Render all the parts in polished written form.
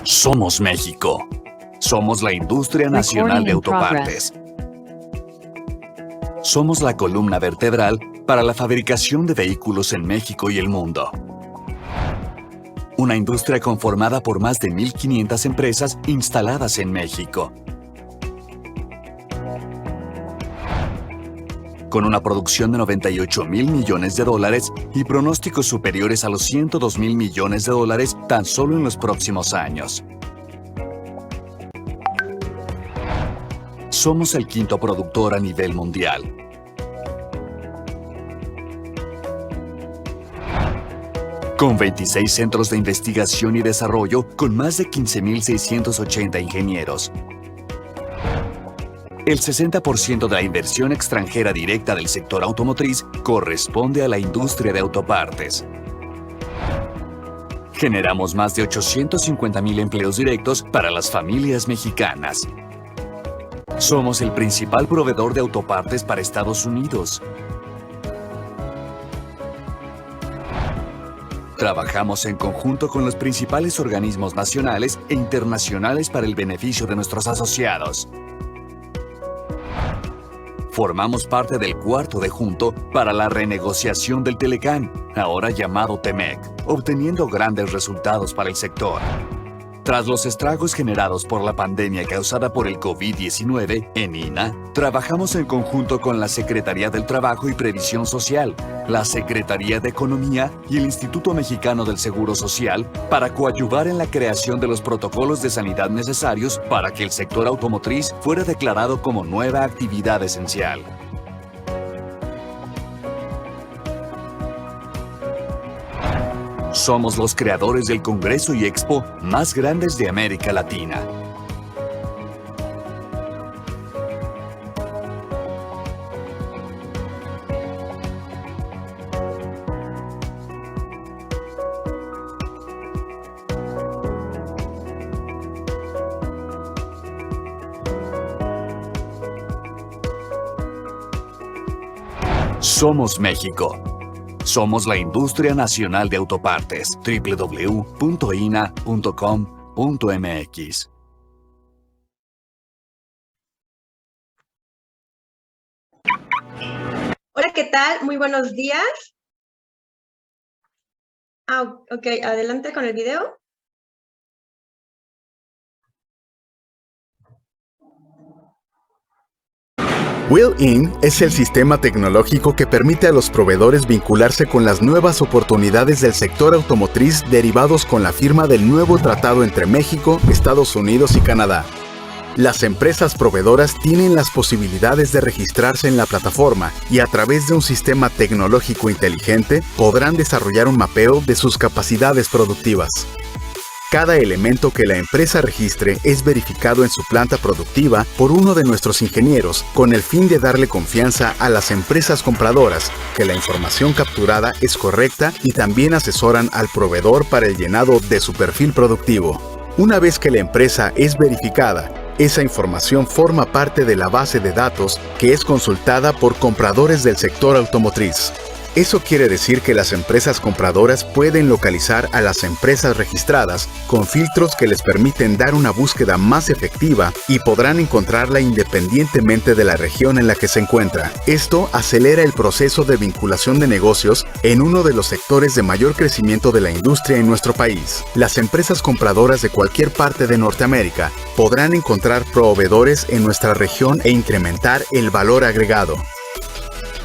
Somos México. Somos la industria nacional de autopartes. Somos la columna vertebral para la fabricación de vehículos en México y el mundo. Una industria conformada por más de 1,500 empresas instaladas en México. Con una producción de 98,000 millones de dólares y pronósticos superiores a los 102,000 millones de dólares tan solo en los próximos años. Somos el quinto productor a nivel mundial. Con 26 centros de investigación y desarrollo con más de 15,680 ingenieros. El 60% de la inversión extranjera directa del sector automotriz corresponde a la industria de autopartes. Generamos más de 850,000 empleos directos para las familias mexicanas. Somos el principal proveedor de autopartes para Estados Unidos. Trabajamos en conjunto con los principales organismos nacionales e internacionales para el beneficio de nuestros asociados. Formamos parte del cuarto de junto para la renegociación del Telecán, ahora llamado TEMEC, obteniendo grandes resultados para el sector. Tras los estragos generados por la pandemia causada por el COVID-19, en INA, trabajamos en conjunto con la Secretaría del Trabajo y Previsión Social, la Secretaría de Economía y el Instituto Mexicano del Seguro Social para coadyuvar en la creación de los protocolos de sanidad necesarios para que el sector automotriz fuera declarado como nueva actividad esencial. Somos los creadores del Congreso y Expo más grandes de América Latina. Somos México. Somos la industria nacional de autopartes. www.ina.com.mx. Hola, ¿qué tal? Muy buenos días. Ok, adelante con el video. Will-In es el sistema tecnológico que permite a los proveedores vincularse con las nuevas oportunidades del sector automotriz derivados con la firma del nuevo tratado entre México, Estados Unidos y Canadá. Las empresas proveedoras tienen las posibilidades de registrarse en la plataforma y a través de un sistema tecnológico inteligente podrán desarrollar un mapeo de sus capacidades productivas. Cada elemento que la empresa registre es verificado en su planta productiva por uno de nuestros ingenieros con el fin de darle confianza a las empresas compradoras, que la información capturada es correcta y también asesoran al proveedor para el llenado de su perfil productivo. Una vez que la empresa es verificada, esa información forma parte de la base de datos que es consultada por compradores del sector automotriz. Eso quiere decir que las empresas compradoras pueden localizar a las empresas registradas con filtros que les permiten dar una búsqueda más efectiva y podrán encontrarla independientemente de la región en la que se encuentra. Esto acelera el proceso de vinculación de negocios en uno de los sectores de mayor crecimiento de la industria en nuestro país. Las empresas compradoras de cualquier parte de Norteamérica podrán encontrar proveedores en nuestra región e incrementar el valor agregado.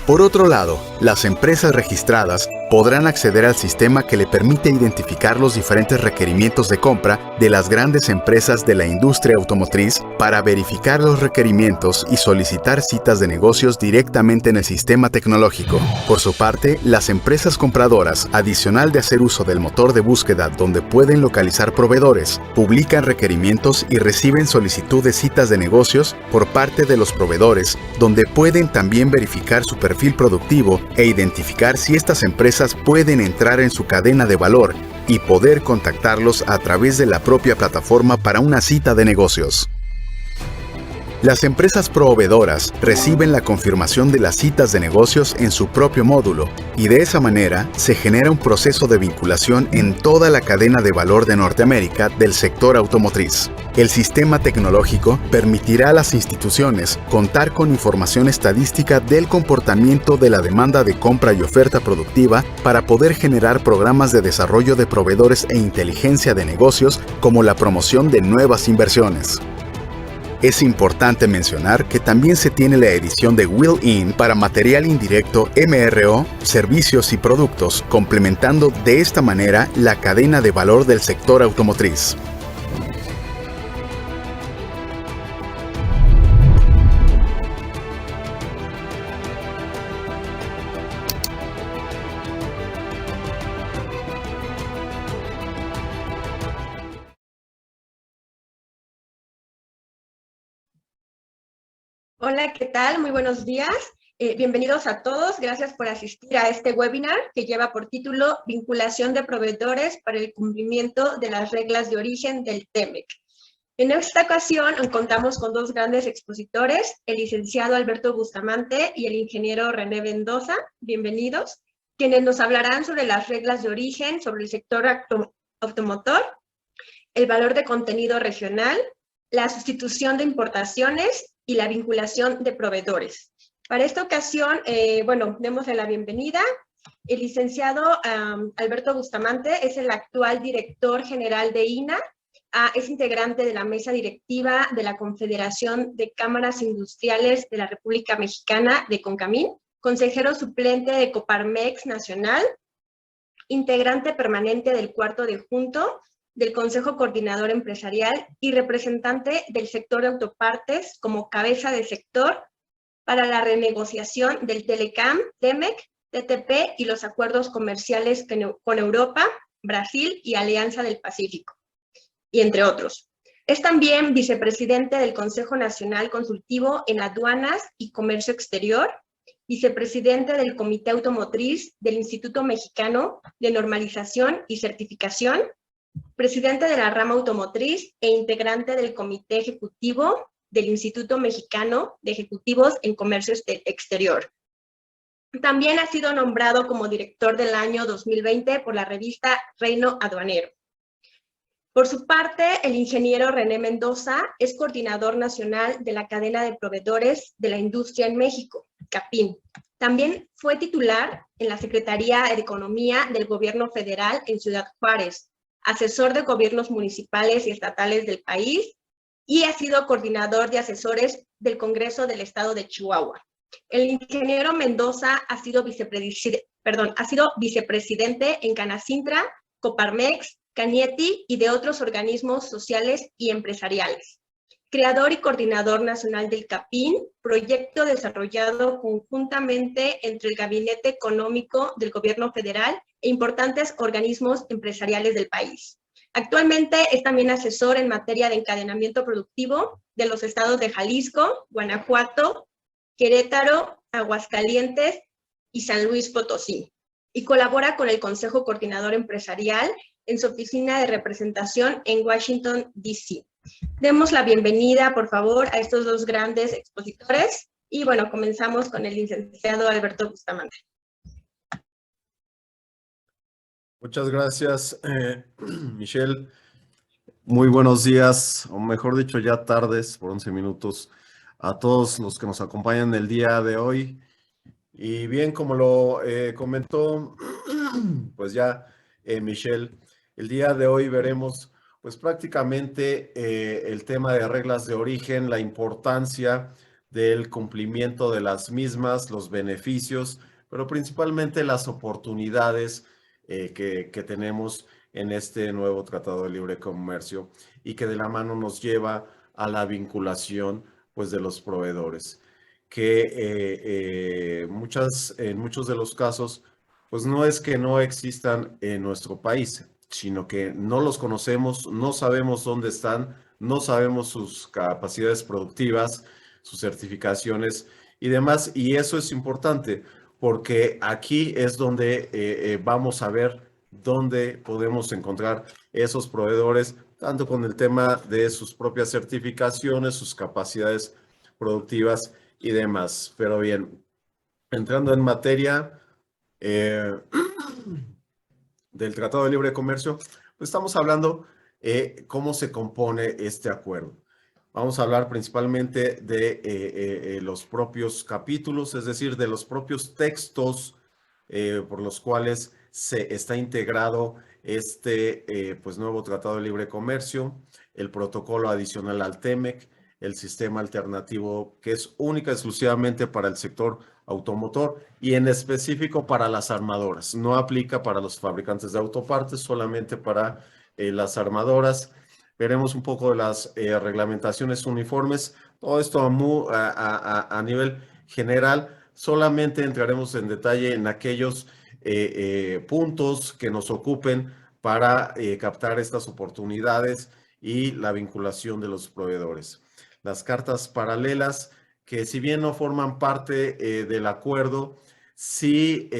Por otro lado, las empresas registradas podrán acceder al sistema que le permite identificar los diferentes requerimientos de compra de las grandes empresas de la industria automotriz para verificar los requerimientos y solicitar citas de negocios directamente en el sistema tecnológico. Por su parte, las empresas compradoras, adicional de hacer uso del motor de búsqueda donde pueden localizar proveedores, publican requerimientos y reciben solicitud de citas de negocios por parte de los proveedores, donde pueden también verificar su perfil productivo e identificar si estas empresas pueden entrar en su cadena de valor y poder contactarlos a través de la propia plataforma para una cita de negocios. Las empresas proveedoras reciben la confirmación de las citas de negocios en su propio módulo y de esa manera se genera un proceso de vinculación en toda la cadena de valor de Norteamérica del sector automotriz. El sistema tecnológico permitirá a las instituciones contar con información estadística del comportamiento de la demanda de compra y oferta productiva para poder generar programas de desarrollo de proveedores e inteligencia de negocios como la promoción de nuevas inversiones. Es importante mencionar que también se tiene la edición de Will-In para material indirecto MRO, servicios y productos, complementando de esta manera la cadena de valor del sector automotriz. Hola, ¿qué tal? Muy buenos días. Bienvenidos a todos. Gracias por asistir a este webinar que lleva por título Vinculación de proveedores para el cumplimiento de las reglas de origen del TEMEC. En esta ocasión contamos con dos grandes expositores, el licenciado Alberto Bustamante y el ingeniero René Mendoza. Bienvenidos, quienes nos hablarán sobre las reglas de origen, sobre el sector automotor, el valor de contenido regional, la sustitución de importaciones y la vinculación de proveedores. Para esta ocasión, démosle la bienvenida. El licenciado Alberto Bustamante es el actual director general de INA, es integrante de la mesa directiva de la Confederación de Cámaras Industriales de la República Mexicana de CONCAMIN, consejero suplente de Coparmex Nacional, integrante permanente del Cuarto de Junto, del Consejo Coordinador Empresarial y representante del sector de autopartes como cabeza de sector para la renegociación del Telecam, TEMEC, TTP y los acuerdos comerciales con Europa, Brasil y Alianza del Pacífico, y entre otros. Es también vicepresidente del Consejo Nacional Consultivo en Aduanas y Comercio Exterior, vicepresidente del Comité Automotriz del Instituto Mexicano de Normalización y Certificación, presidente de la rama automotriz e integrante del Comité Ejecutivo del Instituto Mexicano de Ejecutivos en Comercio Exterior. También ha sido nombrado como director del año 2020 por la revista Reino Aduanero. Por su parte, el ingeniero René Mendoza es coordinador nacional de la cadena de proveedores de la industria en México, CAPIN. También fue titular en la Secretaría de Economía del Gobierno Federal en Ciudad Juárez, asesor de gobiernos municipales y estatales del país, y ha sido coordinador de asesores del Congreso del Estado de Chihuahua. El ingeniero Mendoza ha sido vicepresidente en Canacintra, Coparmex, Canieti y de otros organismos sociales y empresariales. Creador y coordinador nacional del CAPIN, proyecto desarrollado conjuntamente entre el Gabinete Económico del Gobierno Federal e importantes organismos empresariales del país. Actualmente es también asesor en materia de encadenamiento productivo de los estados de Jalisco, Guanajuato, Querétaro, Aguascalientes y San Luis Potosí, y colabora con el Consejo Coordinador Empresarial en su oficina de representación en Washington, D.C. Demos la bienvenida, por favor, a estos dos grandes expositores, y bueno, comenzamos con el licenciado Alberto Bustamante. Muchas gracias, Michelle. Muy buenos días, o mejor dicho, ya tardes, por 11 minutos, a todos los que nos acompañan el día de hoy. Y bien, como lo comentó, pues ya Michelle, el día de hoy veremos pues prácticamente el tema de reglas de origen, la importancia del cumplimiento de las mismas, los beneficios, pero principalmente las oportunidades que tenemos en este nuevo Tratado de Libre Comercio y que de la mano nos lleva a la vinculación pues de los proveedores, que en muchos de los casos pues no es que no existan en nuestro país, sino que no los conocemos, no sabemos dónde están, no sabemos sus capacidades productivas, sus certificaciones y demás, y eso es importante porque aquí es donde vamos a ver dónde podemos encontrar esos proveedores, tanto con el tema de sus propias certificaciones, sus capacidades productivas y demás. Pero bien, entrando en materia del Tratado de Libre Comercio, pues estamos hablando cómo se compone este acuerdo. Vamos a hablar principalmente de los propios capítulos, es decir, de los propios textos por los cuales se está integrado este pues nuevo Tratado de Libre Comercio, el protocolo adicional al TEMEC, el sistema alternativo que es única exclusivamente para el sector automotor y en específico para las armadoras. No aplica para los fabricantes de autopartes, solamente para las armadoras. Veremos un poco de las reglamentaciones uniformes. Todo esto a nivel general. Solamente entraremos en detalle en aquellos puntos que nos ocupen para captar estas oportunidades y la vinculación de los proveedores. Las cartas paralelas, que si bien no forman parte del acuerdo, sí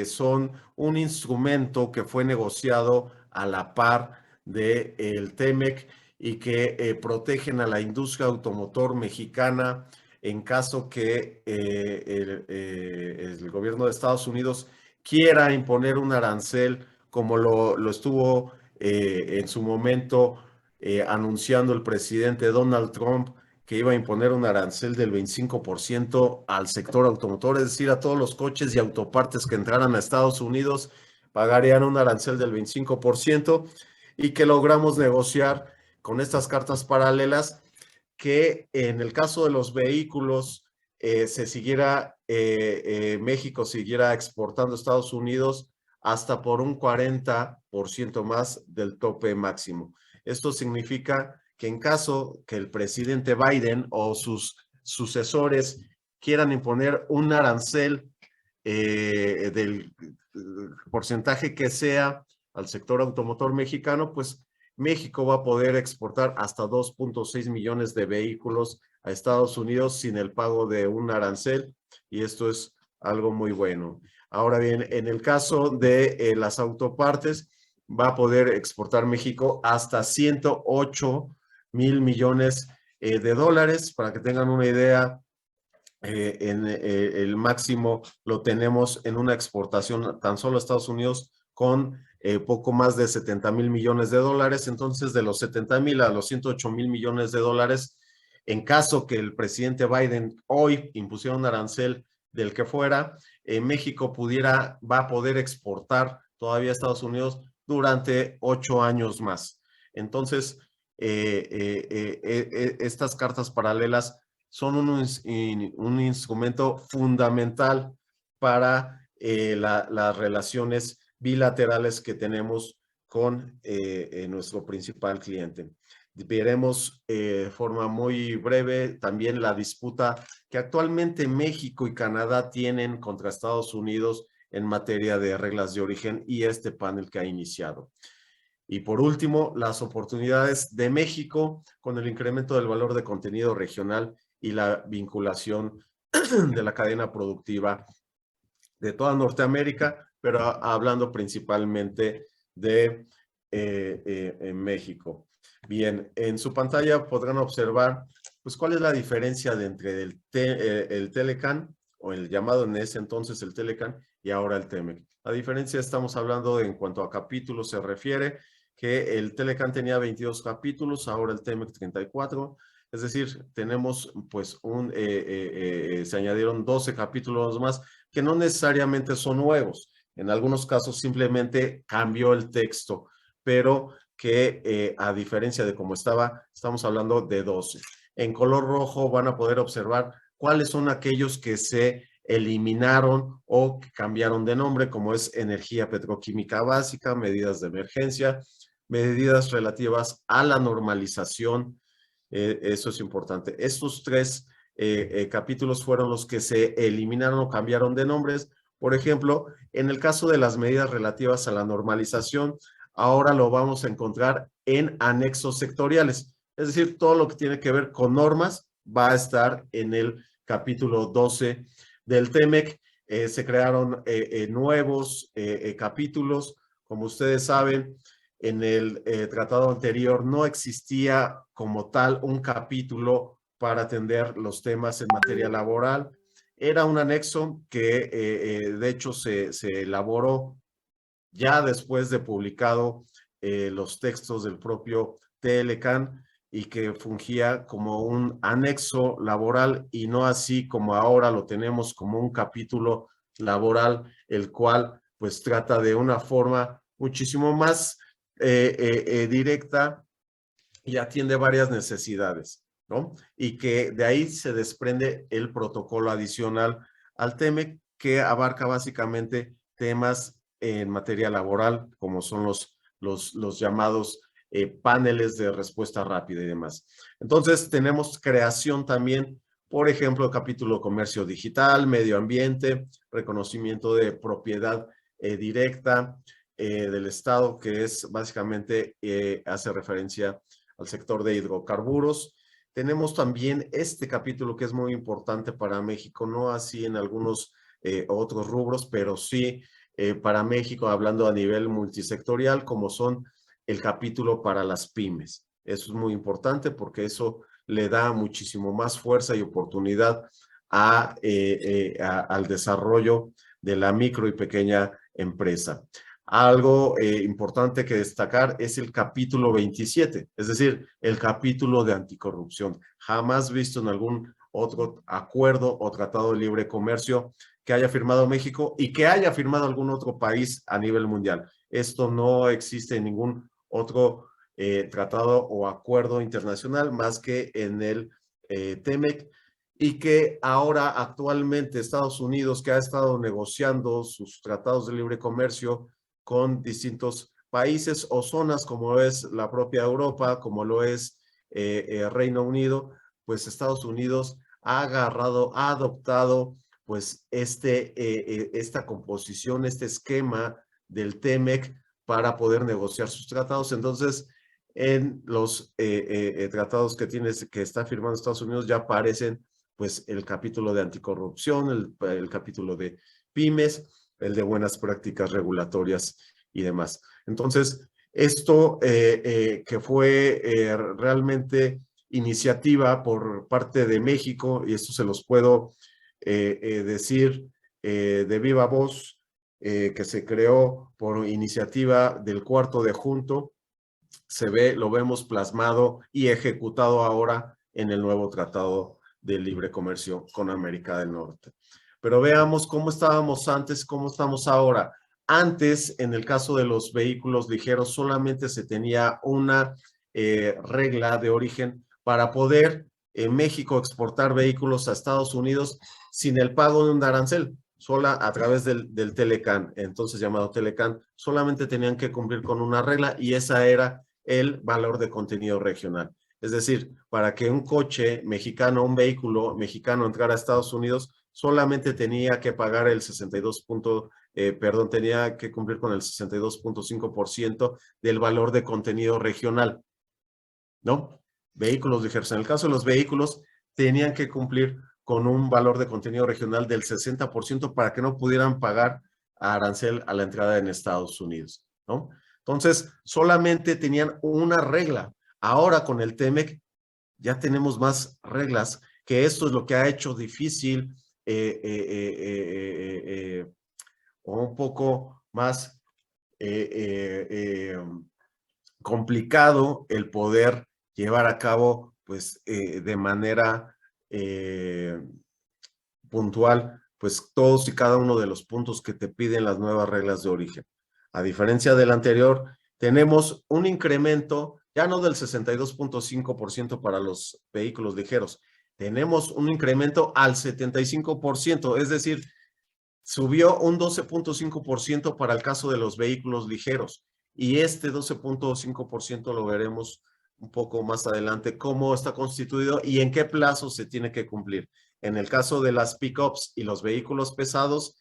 son un instrumento que fue negociado a la par del TEMEC y que protegen a la industria automotor mexicana en caso que el gobierno de Estados Unidos quiera imponer un arancel como lo estuvo en su momento anunciando el presidente Donald Trump, que iba a imponer un arancel del 25% al sector automotor, es decir, a todos los coches y autopartes que entraran a Estados Unidos pagarían un arancel del 25%, y que logramos negociar con estas cartas paralelas que en el caso de los vehículos México siguiera exportando a Estados Unidos hasta por un 40% más del tope máximo. Esto significa que en caso que el presidente Biden o sus sucesores quieran imponer un arancel del porcentaje que sea al sector automotor mexicano, pues México va a poder exportar hasta 2.6 millones de vehículos a Estados Unidos sin el pago de un arancel, y esto es algo muy bueno. Ahora bien, en el caso de las autopartes, va a poder exportar México hasta 108,000 millones de dólares. Para que tengan una idea, el máximo lo tenemos en una exportación tan solo a Estados Unidos con poco más de 70,000 millones de dólares. Entonces, de los 70,000 a los 108,000 millones de dólares, en caso que el presidente Biden hoy impusiera un arancel del que fuera, México va a poder exportar todavía a Estados Unidos durante 8 años más. Entonces, estas cartas paralelas son un instrumento fundamental para las relaciones bilaterales que tenemos con nuestro principal cliente. Veremos de forma muy breve también la disputa que actualmente México y Canadá tienen contra Estados Unidos en materia de reglas de origen y este panel que ha iniciado. Y por último, las oportunidades de México con el incremento del valor de contenido regional y la vinculación de la cadena productiva de toda Norteamérica, pero hablando principalmente de México. Bien, en su pantalla podrán observar pues cuál es la diferencia entre el Telecan, o el llamado en ese entonces el Telecan, y ahora el TEMEC. La diferencia, estamos hablando en cuanto a capítulos se refiere, que el Telecan tenía 22 capítulos, ahora el TEMEC 34. Es decir, tenemos pues se añadieron 12 capítulos más que no necesariamente son nuevos. En algunos casos simplemente cambió el texto, pero que a diferencia de cómo estamos hablando de 12. En color rojo van a poder observar cuáles son aquellos que se eliminaron o que cambiaron de nombre, como es energía petroquímica básica, medidas de emergencia, medidas relativas a la normalización. Eso es importante. Estos 3 capítulos fueron los que se eliminaron o cambiaron de nombres. Por ejemplo, en el caso de las medidas relativas a la normalización, ahora lo vamos a encontrar en anexos sectoriales. Es decir, todo lo que tiene que ver con normas va a estar en el capítulo 12 del TEMEC. Se crearon nuevos capítulos. Como ustedes saben, en el tratado anterior no existía como tal un capítulo para atender los temas en materia laboral. Era un anexo que de hecho se elaboró ya después de publicado los textos del propio TLCAN y que fungía como un anexo laboral y no así como ahora lo tenemos como un capítulo laboral, el cual pues trata de una forma muchísimo más directa y atiende varias necesidades, ¿no? Y que de ahí se desprende el protocolo adicional al TEMEC que abarca básicamente temas en materia laboral, como son los llamados paneles de respuesta rápida y demás. Entonces, tenemos creación también, por ejemplo, capítulo comercio digital, medio ambiente, reconocimiento de propiedad directa del Estado, que es básicamente, hace referencia al sector de hidrocarburos. Tenemos también este capítulo que es muy importante para México, no así en algunos otros rubros, pero sí para México, hablando a nivel multisectorial, como son el capítulo para las pymes. Eso es muy importante porque eso le da muchísimo más fuerza y oportunidad al desarrollo de la micro y pequeña empresa. Algo importante que destacar es el capítulo 27, es decir, el capítulo de anticorrupción. Jamás visto en algún otro acuerdo o tratado de libre comercio que haya firmado México y que haya firmado algún otro país a nivel mundial. Esto no existe en ningún otro tratado o acuerdo internacional más que en el TEMEC, y que ahora actualmente Estados Unidos, que ha estado negociando sus tratados de libre comercio con distintos países o zonas como es la propia Europa, como lo es Reino Unido, pues Estados Unidos ha adoptado pues esta composición, este esquema del TEMEC para poder negociar sus tratados. Entonces, en los tratados que está firmando Estados Unidos ya aparecen pues el capítulo de anticorrupción, el capítulo de pymes, el de buenas prácticas regulatorias y demás. Entonces, esto que fue realmente iniciativa por parte de México, y esto se los puedo decir de viva voz, que se creó por iniciativa del Cuarto de Junto, lo vemos plasmado y ejecutado ahora en el nuevo Tratado de Libre Comercio con América del Norte. Pero veamos cómo estábamos antes, cómo estamos ahora. Antes, en el caso de los vehículos ligeros, solamente se tenía una regla de origen para poder en México exportar vehículos a Estados Unidos sin el pago de un arancel, sola a través del TLCAN, entonces llamado TLCAN. Solamente tenían que cumplir con una regla y esa era el valor de contenido regional. Es decir, para que un coche mexicano, un vehículo mexicano entrara a Estados Unidos, solamente tenía que pagar el 62 tenía que cumplir con el 62.5% del valor de contenido regional, ¿no? Vehículos ligeros. En el caso de los vehículos, tenían que cumplir con un valor de contenido regional del 60% para que no pudieran pagar arancel a la entrada en Estados Unidos, ¿no? Entonces, solamente tenían una regla. Ahora con el TEMEC ya tenemos más reglas, que esto es lo que ha hecho difícil o un poco más complicado el poder llevar a cabo pues de manera puntual pues todos y cada uno de los puntos que te piden las nuevas reglas de origen. A diferencia del anterior, tenemos un incremento ya no del 62.5% para los vehículos ligeros, tenemos un incremento al 75%, es decir, subió un 12.5% para el caso de los vehículos ligeros, y este 12.5% lo veremos un poco más adelante cómo está constituido y en qué plazo se tiene que cumplir. En el caso de las pick-ups y los vehículos pesados,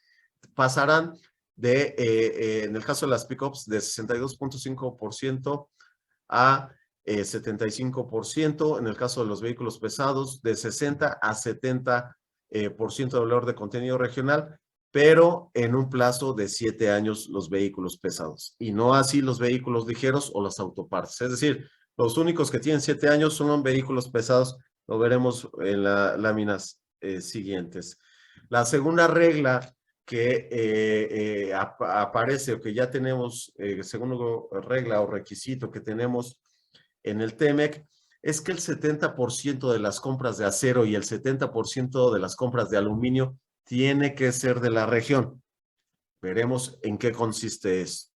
pasarán en el caso de las pick-ups, de 62.5% a 75%, en el caso de los vehículos pesados, de 60 a 70% de valor de contenido regional, pero en un plazo de 7 años los vehículos pesados, y no así los vehículos ligeros o las autopartes. Es decir, los únicos que tienen 7 años son los vehículos pesados, Lo veremos en las láminas siguientes. La segunda regla que aparece o que ya tenemos, segunda regla o requisito que tenemos en el TEMEC, es que el 70% de las compras de acero y el 70% de las compras de aluminio tiene que ser de la región. Veremos en qué consiste esto.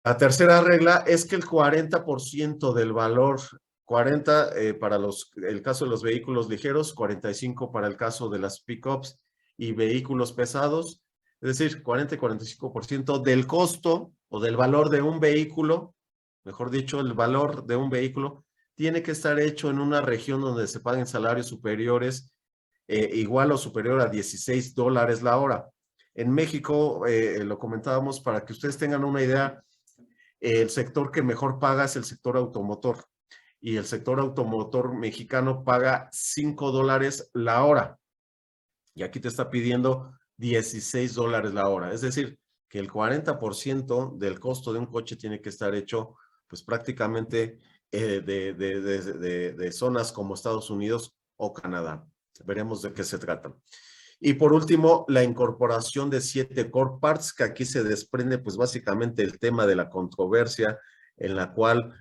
La tercera regla es que el 40% del valor, 40 para el caso de los vehículos ligeros, 45 para el caso de las pickups y vehículos pesados, es decir, 40 y 45% del costo o del valor de un vehículo, mejor dicho, el valor de un vehículo, tiene que estar hecho en una región donde se paguen salarios superiores, igual o superior a $16 la hora. En México, lo comentábamos para que ustedes tengan una idea, el sector que mejor paga es el sector automotor. Y el sector automotor mexicano paga $5 la hora. Y aquí te está pidiendo $16 la hora. Es decir, que el 40% del costo de un coche tiene que estar hecho, pues prácticamente de zonas como Estados Unidos o Canadá. Veremos de qué se trata. Y por último, la incorporación de 7 core parts, que aquí se desprende pues básicamente el tema de la controversia en la cual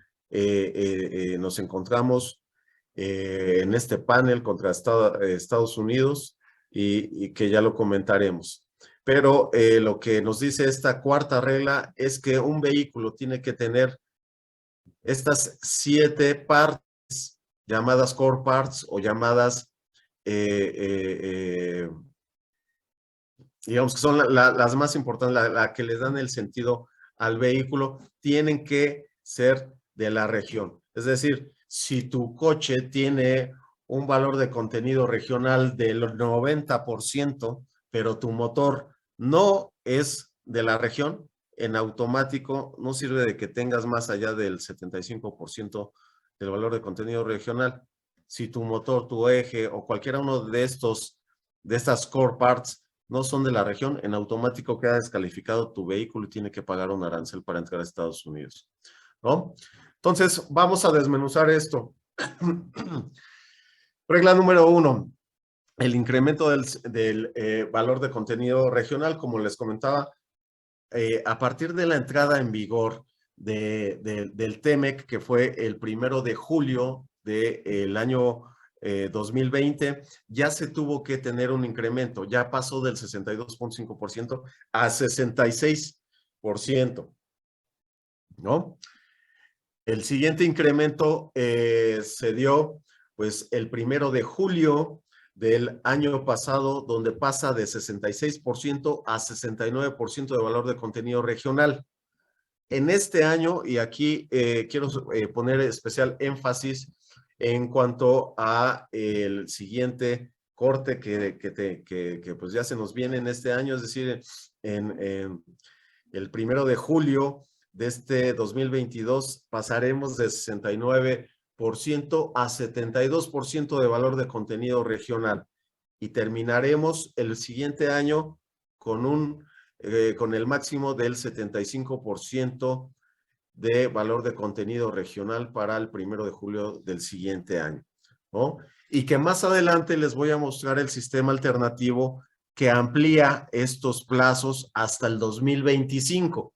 nos encontramos en este panel contra Estados Unidos y que ya lo comentaremos. Pero lo que nos dice esta cuarta regla es que un vehículo tiene que tener estas 7 partes llamadas core parts o llamadas digamos que son las más importantes, la que les dan el sentido al vehículo, tienen que ser de la región. Es decir, si tu coche tiene un valor de contenido regional del 90%, pero tu motor no es de la región, en automático no sirve de que tengas más allá del 75% del valor de contenido regional. Si tu motor, tu eje o cualquiera uno de estas core parts no son de la región, en automático queda descalificado tu vehículo y tiene que pagar un arancel para entrar a Estados Unidos, ¿no? Entonces, vamos a desmenuzar esto. Regla número 1, el incremento del valor de contenido regional, como les comentaba, a partir de la entrada en vigor del TEMEC, que fue el 1 de julio del año 2020, ya se tuvo que tener un incremento, ya pasó del 62.5% a 66%, ¿no? El siguiente incremento se dio pues el 1 de julio del año pasado, donde pasa de 66% a 69% de valor de contenido regional. En este año, y aquí quiero poner especial énfasis en cuanto a el siguiente corte que pues ya se nos viene en este año, es decir, en el 1 de julio de este 2022 pasaremos de 69% a 72% de valor de contenido regional y terminaremos el siguiente año con el máximo del 75% de valor de contenido regional para el 1 de julio del siguiente año, ¿no? Y que más adelante les voy a mostrar el sistema alternativo que amplía estos plazos hasta el 2025.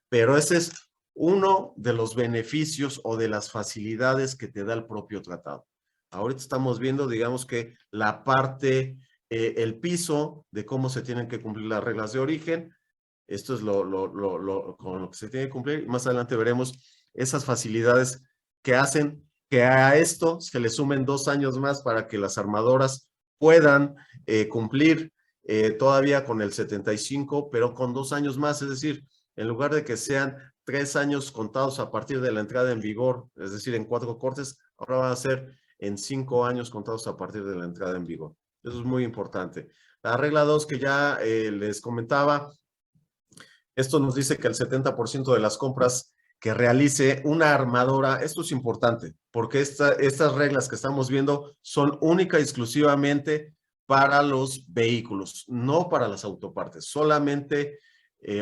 Pero ese es uno de los beneficios o de las facilidades que te da el propio tratado. Ahorita estamos viendo, digamos que la parte, el piso de cómo se tienen que cumplir las reglas de origen. Esto es con lo que se tiene que cumplir. Más adelante veremos esas facilidades que hacen que a esto se le sumen 2 años más para que las armadoras puedan cumplir todavía con el 75, pero con 2 años más, es decir, en lugar de que sean 3 años contados a partir de la entrada en vigor, es decir, en 4 cortes, ahora van a ser en 5 años contados a partir de la entrada en vigor. Eso es muy importante. La regla 2 que ya les comentaba, esto nos dice que el 70% de las compras que realice una armadora, esto es importante, porque estas reglas que estamos viendo son única y exclusivamente para los vehículos, no para las autopartes, solamente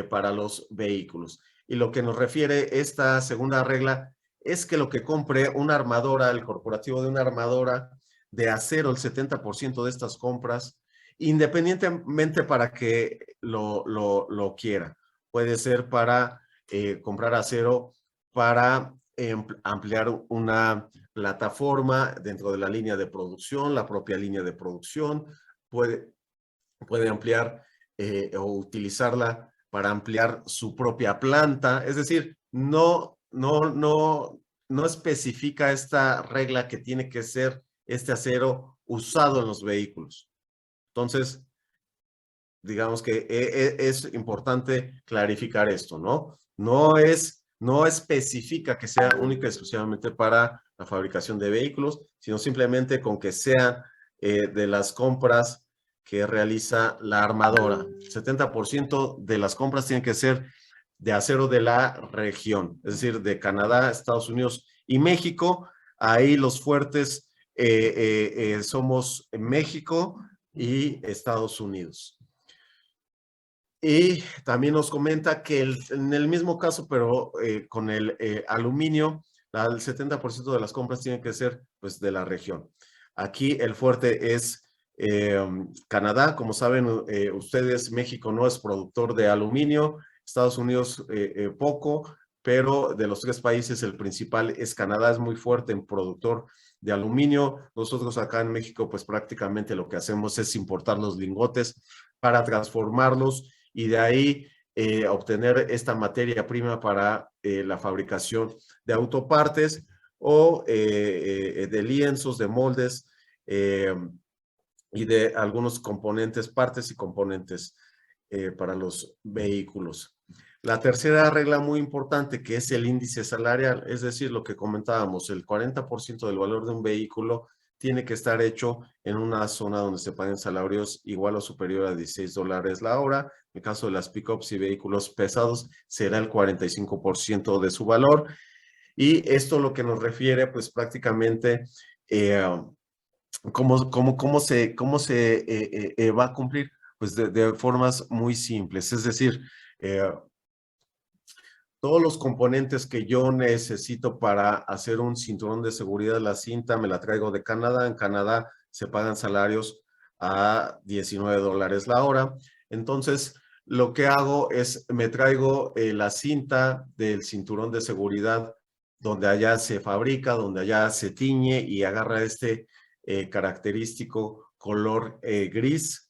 para los vehículos. Y lo que nos refiere esta segunda regla es que lo que compre una armadora, el corporativo de una armadora de acero, el 70% de estas compras, independientemente para que lo quiera. Puede ser para comprar acero para ampliar una plataforma dentro de la línea de producción, la propia línea de producción, puede ampliar o utilizarla para ampliar su propia planta. Es decir, no especifica esta regla que tiene que ser este acero usado en los vehículos. Entonces, digamos que es importante clarificar esto, ¿no? No especifica que sea única y exclusivamente para la fabricación de vehículos, sino simplemente con que sea de las compras que realiza la armadora. 70% de las compras tienen que ser de acero de la región, es decir, de Canadá, Estados Unidos y México. Ahí los fuertes somos México y Estados Unidos. Y también nos comenta que en el mismo caso, pero con el aluminio, el 70% de las compras tienen que ser pues, de la región. Aquí el fuerte es Canadá. Como saben ustedes, México no es productor de aluminio, Estados Unidos poco, pero de los tres países el principal es Canadá, es muy fuerte en productor de aluminio. Nosotros acá en México pues prácticamente lo que hacemos es importar los lingotes para transformarlos y de ahí obtener esta materia prima para la fabricación de autopartes o de lienzos, de moldes y de algunos componentes, partes y componentes para los vehículos. La tercera regla muy importante, que es el índice salarial, es decir, lo que comentábamos, el 40% del valor de un vehículo tiene que estar hecho en una zona donde se paguen salarios igual o superior a $16 la hora. En el caso de las pickups y vehículos pesados, será el 45% de su valor. Y esto lo que nos refiere, pues prácticamente, ¿cómo se va a cumplir? Pues de formas muy simples. Es decir, todos los componentes que yo necesito para hacer un cinturón de seguridad, la cinta me la traigo de Canadá. En Canadá se pagan salarios a $19 la hora. Entonces, lo que hago es me traigo la cinta del cinturón de seguridad donde allá se fabrica, donde allá se tiñe y agarra este característico color gris.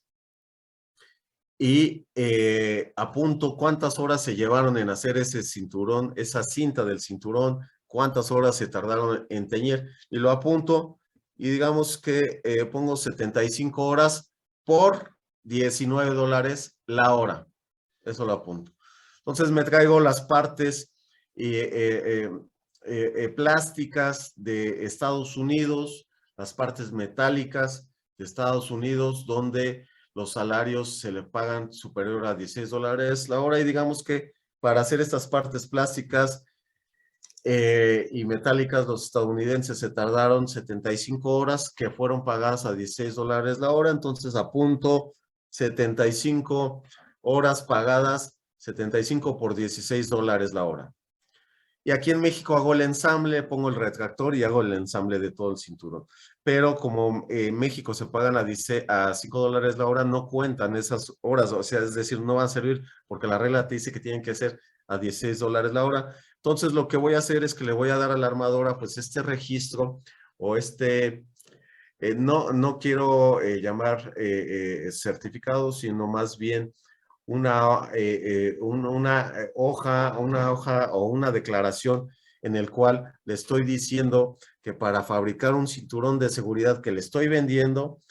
Y apunto cuántas horas se llevaron en hacer ese cinturón, esa cinta del cinturón, cuántas horas se tardaron en teñir, y lo apunto y digamos que pongo 75 horas por $19 la hora. Eso lo apunto. Entonces me traigo las partes plásticas de Estados Unidos, las partes metálicas de Estados Unidos, donde los salarios se le pagan superior a $16 la hora, y digamos que para hacer estas partes plásticas y metálicas, los estadounidenses se tardaron 75 horas que fueron pagadas a $16 la hora. Entonces apunto 75 horas pagadas, 75 por $16 la hora. Y aquí en México hago el ensamble, pongo el retractor y hago el ensamble de todo el cinturón. Pero como en México se pagan a $5 la hora, no cuentan esas horas. O sea, es decir, no van a servir porque la regla te dice que tienen que ser a $16 la hora. Entonces, lo que voy a hacer es que le voy a dar a la armadora pues este registro o no quiero llamar certificado, sino más bien una hoja o una declaración en el cual le estoy diciendo que para fabricar un cinturón de seguridad que le estoy vendiendo,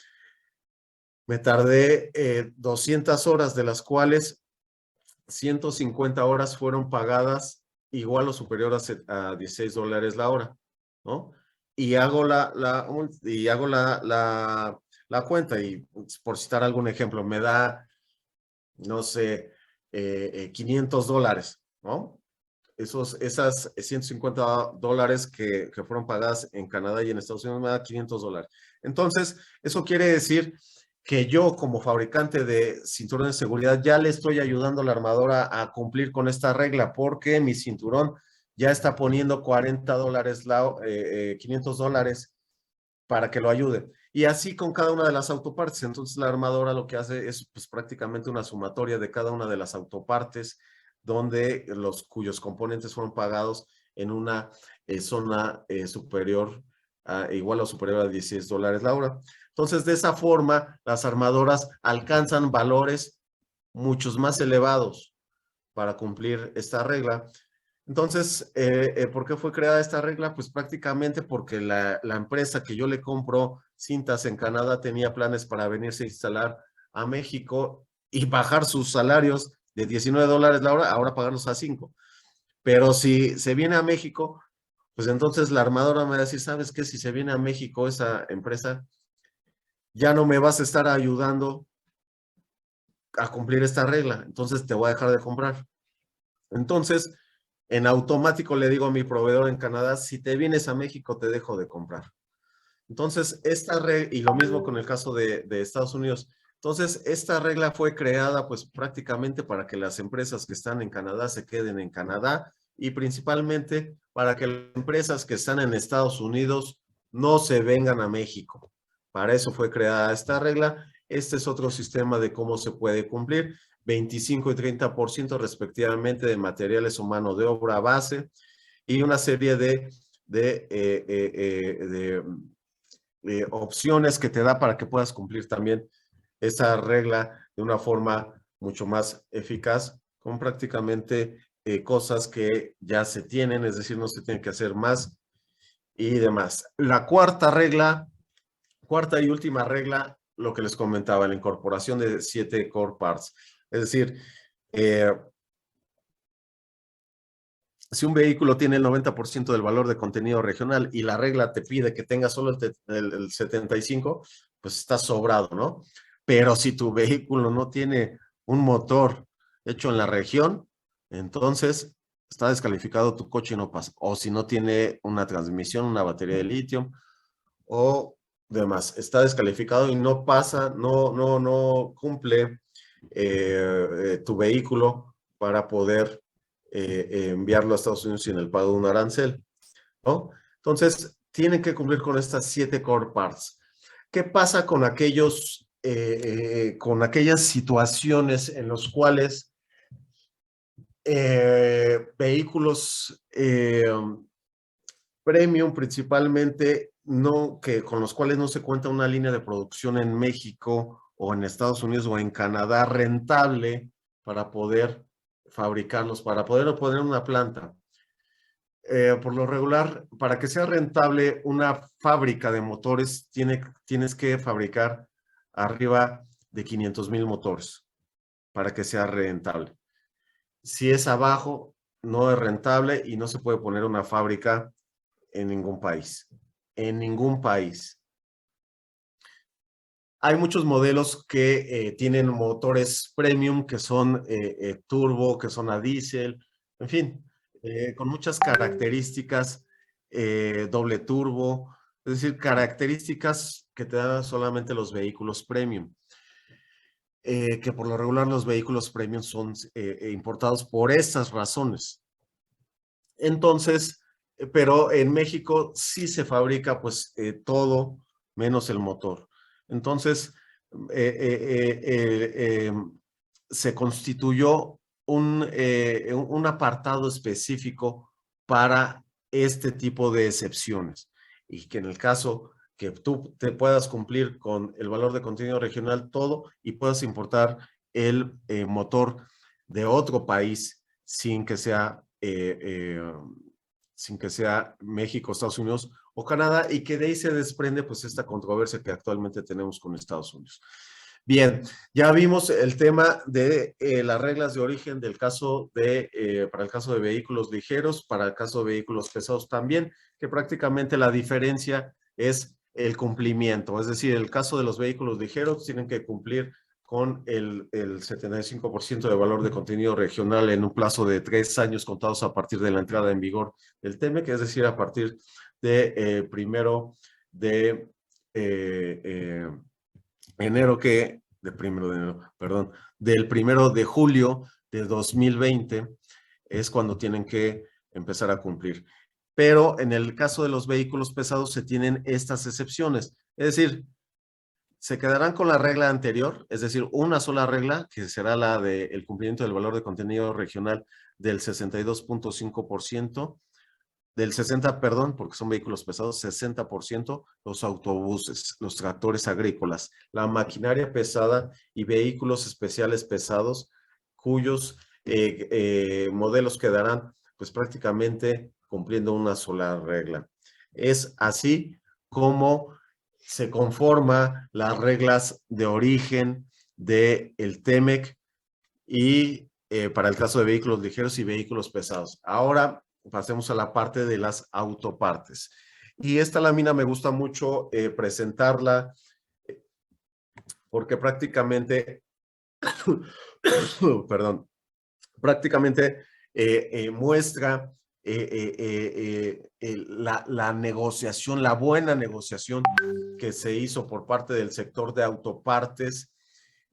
me tardé 200 horas, de las cuales 150 horas fueron pagadas igual o superior a $16 la hora, ¿no? Y hago la cuenta, y por citar algún ejemplo, me da, no sé, $500, ¿no? Esas $150 que fueron pagadas en Canadá y en Estados Unidos me da $500. Entonces, eso quiere decir que yo como fabricante de cinturón de seguridad ya le estoy ayudando a la armadora a cumplir con esta regla, porque mi cinturón ya está poniendo $40, $500 para que lo ayude. Y así con cada una de las autopartes. Entonces la armadora lo que hace es pues, prácticamente una sumatoria de cada una de las autopartes donde cuyos componentes fueron pagados en una zona superior, igual o superior a $16 la hora. Entonces, de esa forma, las armadoras alcanzan valores muchos más elevados para cumplir esta regla. Entonces, ¿por qué fue creada esta regla? Pues prácticamente porque la empresa que yo le compro cintas en Canadá tenía planes para venirse a instalar a México y bajar sus salarios de $19 la hora, ahora pagarlos a 5. Pero si se viene a México, pues entonces la armadora me va a decir, ¿sabes qué? Si se viene a México esa empresa, ya no me vas a estar ayudando a cumplir esta regla, entonces te voy a dejar de comprar. Entonces, en automático le digo a mi proveedor en Canadá, si te vienes a México te dejo de comprar. Entonces, esta regla, y lo mismo con el caso de Estados Unidos. Entonces, esta regla fue creada pues prácticamente para que las empresas que están en Canadá se queden en Canadá y principalmente para que las empresas que están en Estados Unidos no se vengan a México. Para eso fue creada esta regla. Este es otro sistema de cómo se puede cumplir. 25 y 30% respectivamente de materiales o mano de obra base y una serie de opciones que te da para que puedas cumplir también esa regla de una forma mucho más eficaz con prácticamente cosas que ya se tienen, es decir, no se tiene que hacer más y demás. La cuarta y última regla, lo que les comentaba, la incorporación de 7 core parts. Es decir, si un vehículo tiene el 90% del valor de contenido regional y la regla te pide que tenga solo el 75%, pues está sobrado, ¿no? Pero si tu vehículo no tiene un motor hecho en la región, entonces está descalificado tu coche y no pasa. O si no tiene una transmisión, una batería de litio o demás, está descalificado y no pasa, no cumple tu vehículo para poder enviarlo a Estados Unidos sin el pago de un arancel, ¿no? Entonces, tienen que cumplir con estas 7 core parts. ¿Qué pasa con con aquellas situaciones en los cuales vehículos premium principalmente con los cuales no se cuenta una línea de producción en México o en Estados Unidos o en Canadá rentable para poder fabricarlos, para poder poner una planta? Por lo regular, para que sea rentable una fábrica de motores, tienes que fabricar arriba de 500,000 motores para que sea rentable. Si es abajo, no es rentable y no se puede poner una fábrica en ningún país. En ningún país. Hay muchos modelos que tienen motores premium, que son turbo, que son a diésel, en fin, con muchas características, doble turbo, es decir, características que te dan solamente los vehículos premium. Que por lo regular los vehículos premium son importados por estas razones. Entonces, pero en México sí se fabrica pues todo menos el motor. Entonces, se constituyó un apartado específico para este tipo de excepciones y que en el caso que tú te puedas cumplir con el valor de contenido regional todo y puedas importar el motor de otro país sin que sea México, Estados Unidos o Canadá, y que de ahí se desprende pues esta controversia que actualmente tenemos con Estados Unidos. Bien, ya vimos el tema de las reglas de origen del caso para el caso de vehículos ligeros, para el caso de vehículos pesados también, que prácticamente la diferencia es el cumplimiento, es decir, el caso de los vehículos ligeros tienen que cumplir con el 75% de valor de contenido regional en un plazo de 3 años contados a partir de la entrada en vigor del TEMEC, es decir, a partir de del 1 de julio de 2020 es cuando tienen que empezar a cumplir. Pero en el caso de los vehículos pesados se tienen estas excepciones. Es decir, se quedarán con la regla anterior, es decir, una sola regla, que será la del cumplimiento del valor de contenido regional del 62.5%, del 60%, perdón, porque son vehículos pesados, 60%, los autobuses, los tractores agrícolas, la maquinaria pesada y vehículos especiales pesados, cuyos modelos quedarán pues prácticamente cumpliendo una sola regla. Es así como se conforman las reglas de origen del TEMEC y para el caso de vehículos ligeros y vehículos pesados. Ahora pasemos a la parte de las autopartes. Y esta lámina me gusta mucho presentarla porque prácticamente, perdón, prácticamente muestra la negociación, la buena negociación que se hizo por parte del sector de autopartes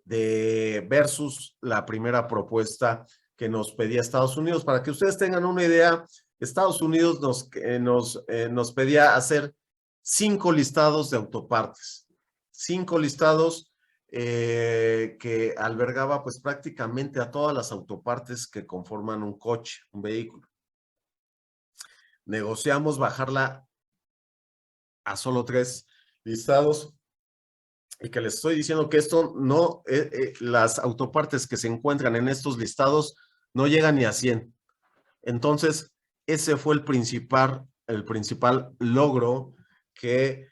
versus la primera propuesta que nos pedía Estados Unidos. Para que ustedes tengan una idea, Estados Unidos nos pedía hacer 5 listados de autopartes, 5 listados que albergaba pues prácticamente a todas las autopartes que conforman un coche, un vehículo. Negociamos bajarla a solo 3 listados y que les estoy diciendo que esto no, las autopartes que se encuentran en estos listados no llegan ni a 100. Entonces, ese fue el principal logro que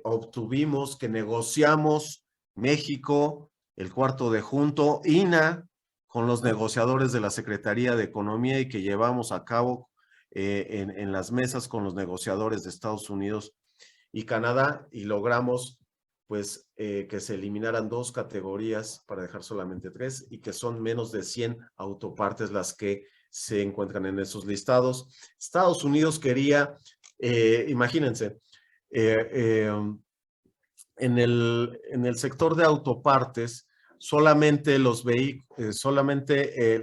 obtuvimos, que negociamos México, el cuarto de junto, INA, con los negociadores de la Secretaría de Economía y que llevamos a cabo en las mesas con los negociadores de Estados Unidos y Canadá, y logramos pues que se eliminaran 2 categorías para dejar solamente 3 y que son menos de 100 autopartes las que se encuentran en esos listados. Estados Unidos quería, imagínense, en el sector de autopartes, solamente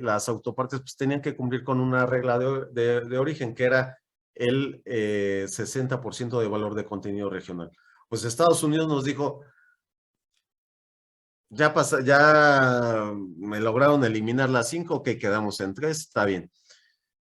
las autopartes pues, tenían que cumplir con una regla de origen, que era el 60% de valor de contenido regional. Pues Estados Unidos nos dijo, ya me lograron eliminar las 5, que quedamos en 3, está bien.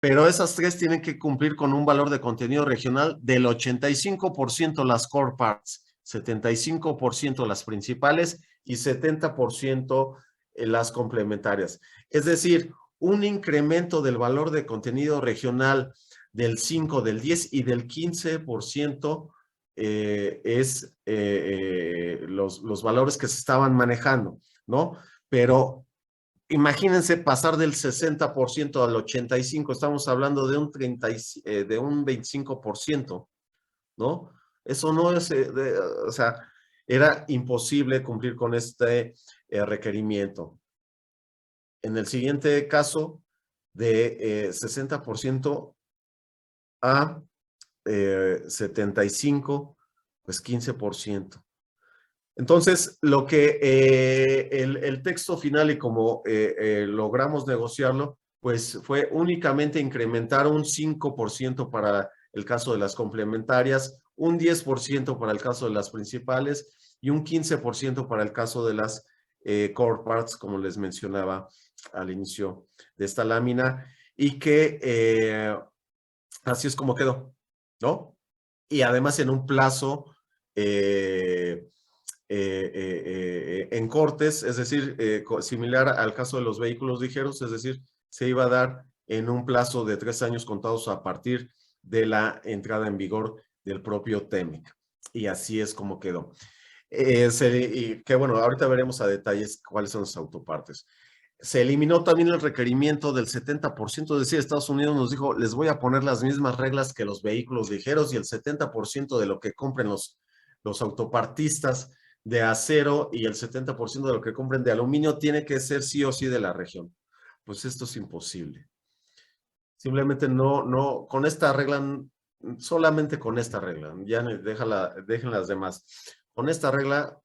Pero esas 3 tienen que cumplir con un valor de contenido regional del 85% las core parts, 75% las principales y 70% las complementarias. Es decir, un incremento del valor de contenido regional del 5, del 10 y del 15% es los valores que se estaban manejando, ¿no? Pero imagínense pasar del 60% al 85%, estamos hablando de un 25%, ¿no? Eso no es, o sea, era imposible cumplir con este requerimiento. En el siguiente caso, de 60% a 75%, pues 15%. Entonces, lo que el texto final y como logramos negociarlo, pues fue únicamente incrementar un 5% para el caso de las complementarias, un 10% para el caso de las principales y un 15% para el caso de las core parts, como les mencionaba al inicio de esta lámina, y que así es como quedó, ¿no? Y además en un plazo en cortes, es decir, similar al caso de los vehículos ligeros, es decir, se iba a dar en un plazo de 3 años contados a partir de la entrada en vigor del propio TEMEC. Y así es como quedó. Y que bueno, ahorita veremos a detalles cuáles son las autopartes. Se eliminó también el requerimiento del 70%, es decir, Estados Unidos nos dijo, les voy a poner las mismas reglas que los vehículos ligeros y el 70% de lo que compren los autopartistas de acero y el 70% de lo que compren de aluminio tiene que ser sí o sí de la región. Pues esto es imposible. Simplemente no, con esta regla, solamente con esta regla, ya dejen las demás. Con esta regla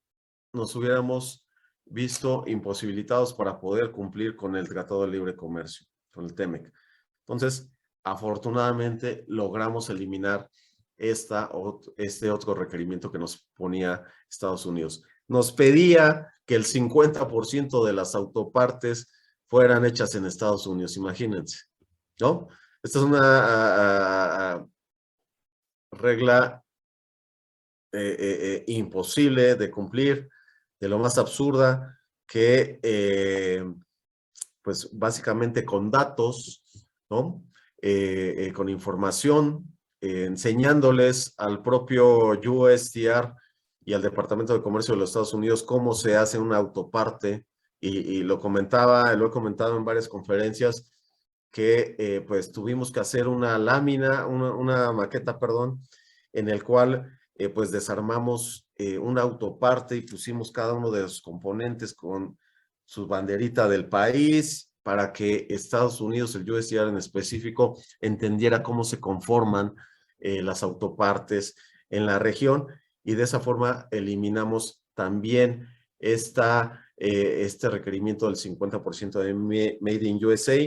nos hubiéramos visto imposibilitados para poder cumplir con el Tratado de Libre Comercio, con el TEMEC. Entonces, afortunadamente, logramos eliminar este otro requerimiento que nos ponía Estados Unidos. Nos pedía que el 50% de las autopartes fueran hechas en Estados Unidos, imagínense, ¿no? Esta es una regla imposible de cumplir, de lo más absurda, que pues básicamente con datos, ¿no? Con información, enseñándoles al propio USTR y al Departamento de Comercio de los Estados Unidos cómo se hace una autoparte, y lo he comentado en varias conferencias, que pues tuvimos que hacer una lámina, una maqueta, perdón, en el cual pues desarmamos una autoparte y pusimos cada uno de los componentes con su banderita del país para que Estados Unidos, el USTR en específico, entendiera cómo se conforman las autopartes en la región, y de esa forma eliminamos también este requerimiento del 50% de Made in USA.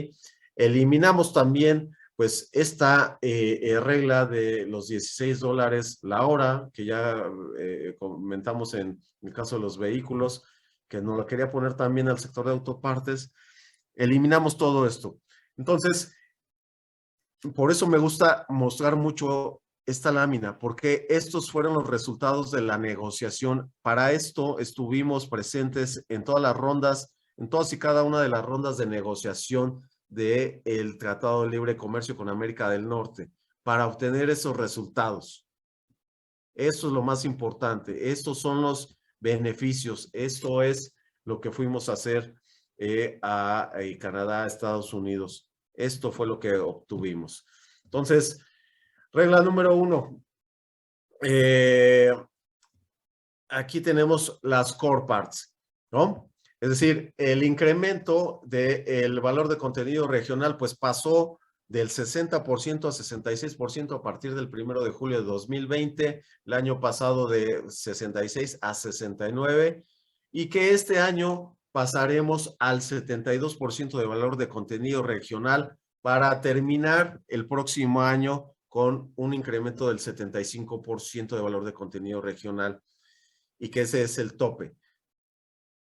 Eliminamos también pues esta regla de los $16 la hora, que ya comentamos en el caso de los vehículos, que nos lo quería poner también al sector de autopartes. Eliminamos todo esto. Entonces, por eso me gusta mostrar mucho esta lámina, porque estos fueron los resultados de la negociación. Para esto estuvimos presentes en todas las rondas, en todas y cada una de las rondas de negociación del Tratado de Libre Comercio con América del Norte, para obtener esos resultados. Eso es lo más importante. Estos son los beneficios. Esto es lo que fuimos a hacer a Canadá, a Estados Unidos. Esto fue lo que obtuvimos. Entonces, regla número 1. Aquí tenemos las core parts, ¿no? Es decir, el incremento del valor de contenido regional pues pasó del 60% a 66% a partir del 1 de julio de 2020, el año pasado de 66 a 69, y que este año pasaremos al 72% de valor de contenido regional para terminar el próximo año con un incremento del 75% de valor de contenido regional, y que ese es el tope.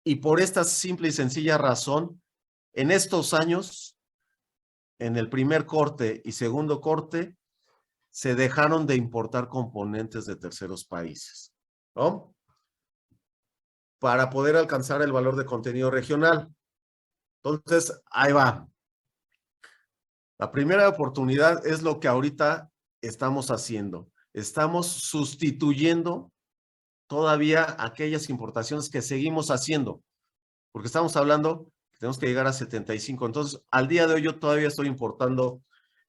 Y por esta simple y sencilla razón, en estos años, en el primer corte y segundo corte, se dejaron de importar componentes de terceros países, ¿no? Para poder alcanzar el valor de contenido regional. Entonces, ahí va. La primera oportunidad es lo que ahorita estamos haciendo. Estamos sustituyendo todavía aquellas importaciones que seguimos haciendo, porque estamos hablando que tenemos que llegar a 75. Entonces, al día de hoy yo todavía estoy importando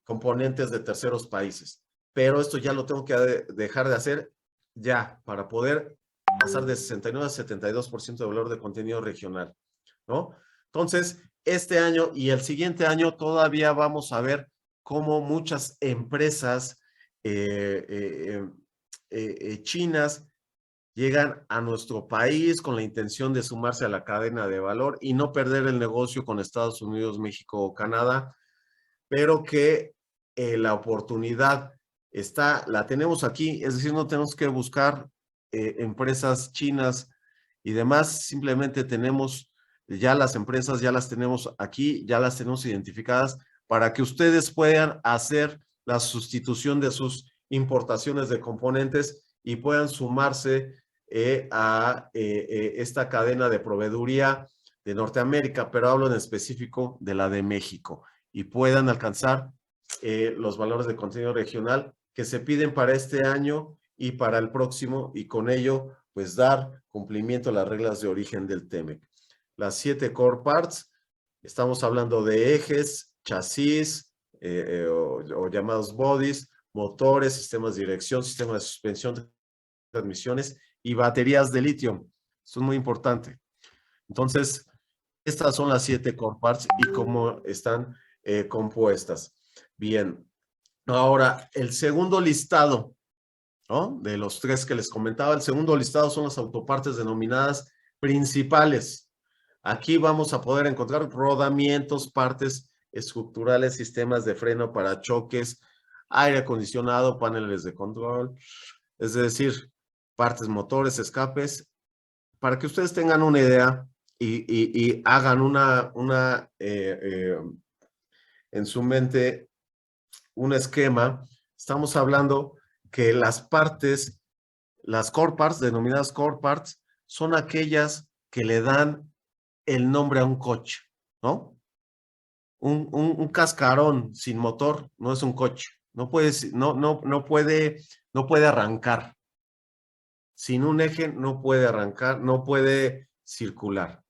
componentes de terceros países, pero esto ya lo tengo que dejar de hacer ya para poder pasar de 69 a 72% de valor de contenido regional, ¿no? Entonces, este año y el siguiente año todavía vamos a ver cómo muchas empresas chinas llegan a nuestro país con la intención de sumarse a la cadena de valor y no perder el negocio con Estados Unidos, México o Canadá, pero que la oportunidad la tenemos aquí, es decir, no tenemos que buscar empresas chinas y demás, simplemente tenemos ya las empresas, ya las tenemos aquí, ya las tenemos identificadas para que ustedes puedan hacer la sustitución de sus importaciones de componentes y puedan sumarse a esta cadena de proveeduría de Norteamérica, pero hablo en específico de la de México, y puedan alcanzar los valores de contenido regional que se piden para este año y para el próximo, y con ello pues dar cumplimiento a las reglas de origen del TEMEC. Las 7 core parts, estamos hablando de ejes, chasis o llamados bodies, motores, sistemas de dirección, sistemas de suspensión, transmisiones y baterías de litio. Esto es muy importante. Entonces, estas son las 7 core parts y cómo están compuestas. Bien, ahora el segundo listado, ¿no? De los 3 que les comentaba, el segundo listado son las autopartes denominadas principales. Aquí vamos a poder encontrar rodamientos, partes estructurales, sistemas de freno, parachoques, aire acondicionado, paneles de control, es decir, partes motores, escapes, para que ustedes tengan una idea y hagan en su mente un esquema. Estamos hablando que las partes, las core parts, denominadas core parts, son aquellas que le dan el nombre a un coche, ¿no? Un cascarón sin motor no es un coche, no puede arrancar. Sin un eje no puede arrancar, no puede circular.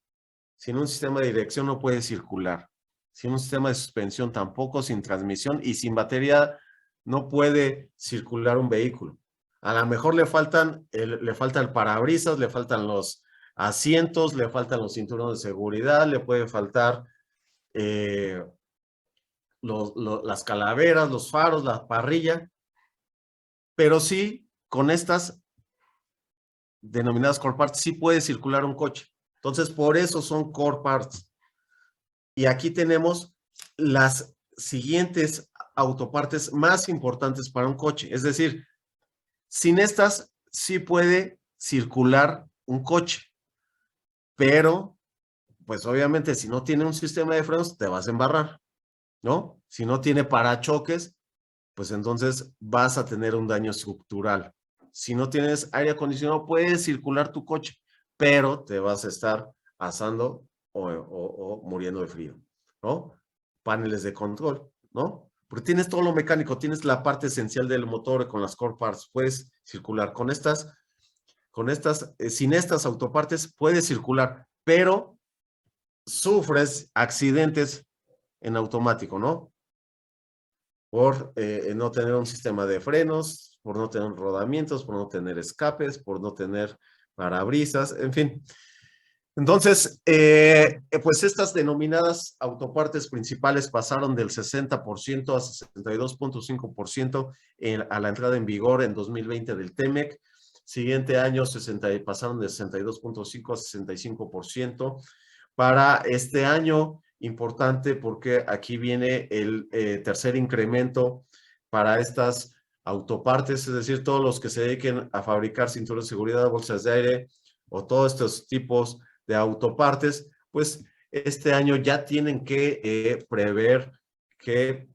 Sin un sistema de dirección no puede circular. Sin un sistema de suspensión tampoco, sin transmisión y sin batería no puede circular un vehículo. A lo mejor le falta el parabrisas, le faltan los asientos, le faltan los cinturones de seguridad, le puede faltar las calaveras, los faros, la parrilla, pero sí, con estas denominadas core parts, sí puede circular un coche. Entonces, por eso son core parts. Y aquí tenemos las siguientes autopartes más importantes para un coche. Es decir, sin estas sí puede circular un coche, pero pues obviamente si no tiene un sistema de frenos te vas a embarrar, ¿no? Si no tiene parachoques, pues entonces vas a tener un daño estructural. Si no tienes aire acondicionado, puedes circular tu coche, pero te vas a estar asando o muriendo de frío, ¿no? Paneles de control, ¿no? Porque tienes todo lo mecánico, tienes la parte esencial del motor con las core parts, puedes circular. Sin estas autopartes puedes circular, pero sufres accidentes en automático, ¿no? Por no tener un sistema de frenos, por no tener rodamientos, por no tener escapes, por no tener parabrisas, en fin. Entonces, pues estas denominadas autopartes principales pasaron del 60% a 62.5% a la entrada en vigor en 2020 del TEMEC. Siguiente año pasaron de 62.5 a 65%. Para este año, importante porque aquí viene el tercer incremento para estas autopartes, es decir, todos los que se dediquen a fabricar cinturones de seguridad, bolsas de aire o todos estos tipos de autopartes, pues este año ya tienen que prever que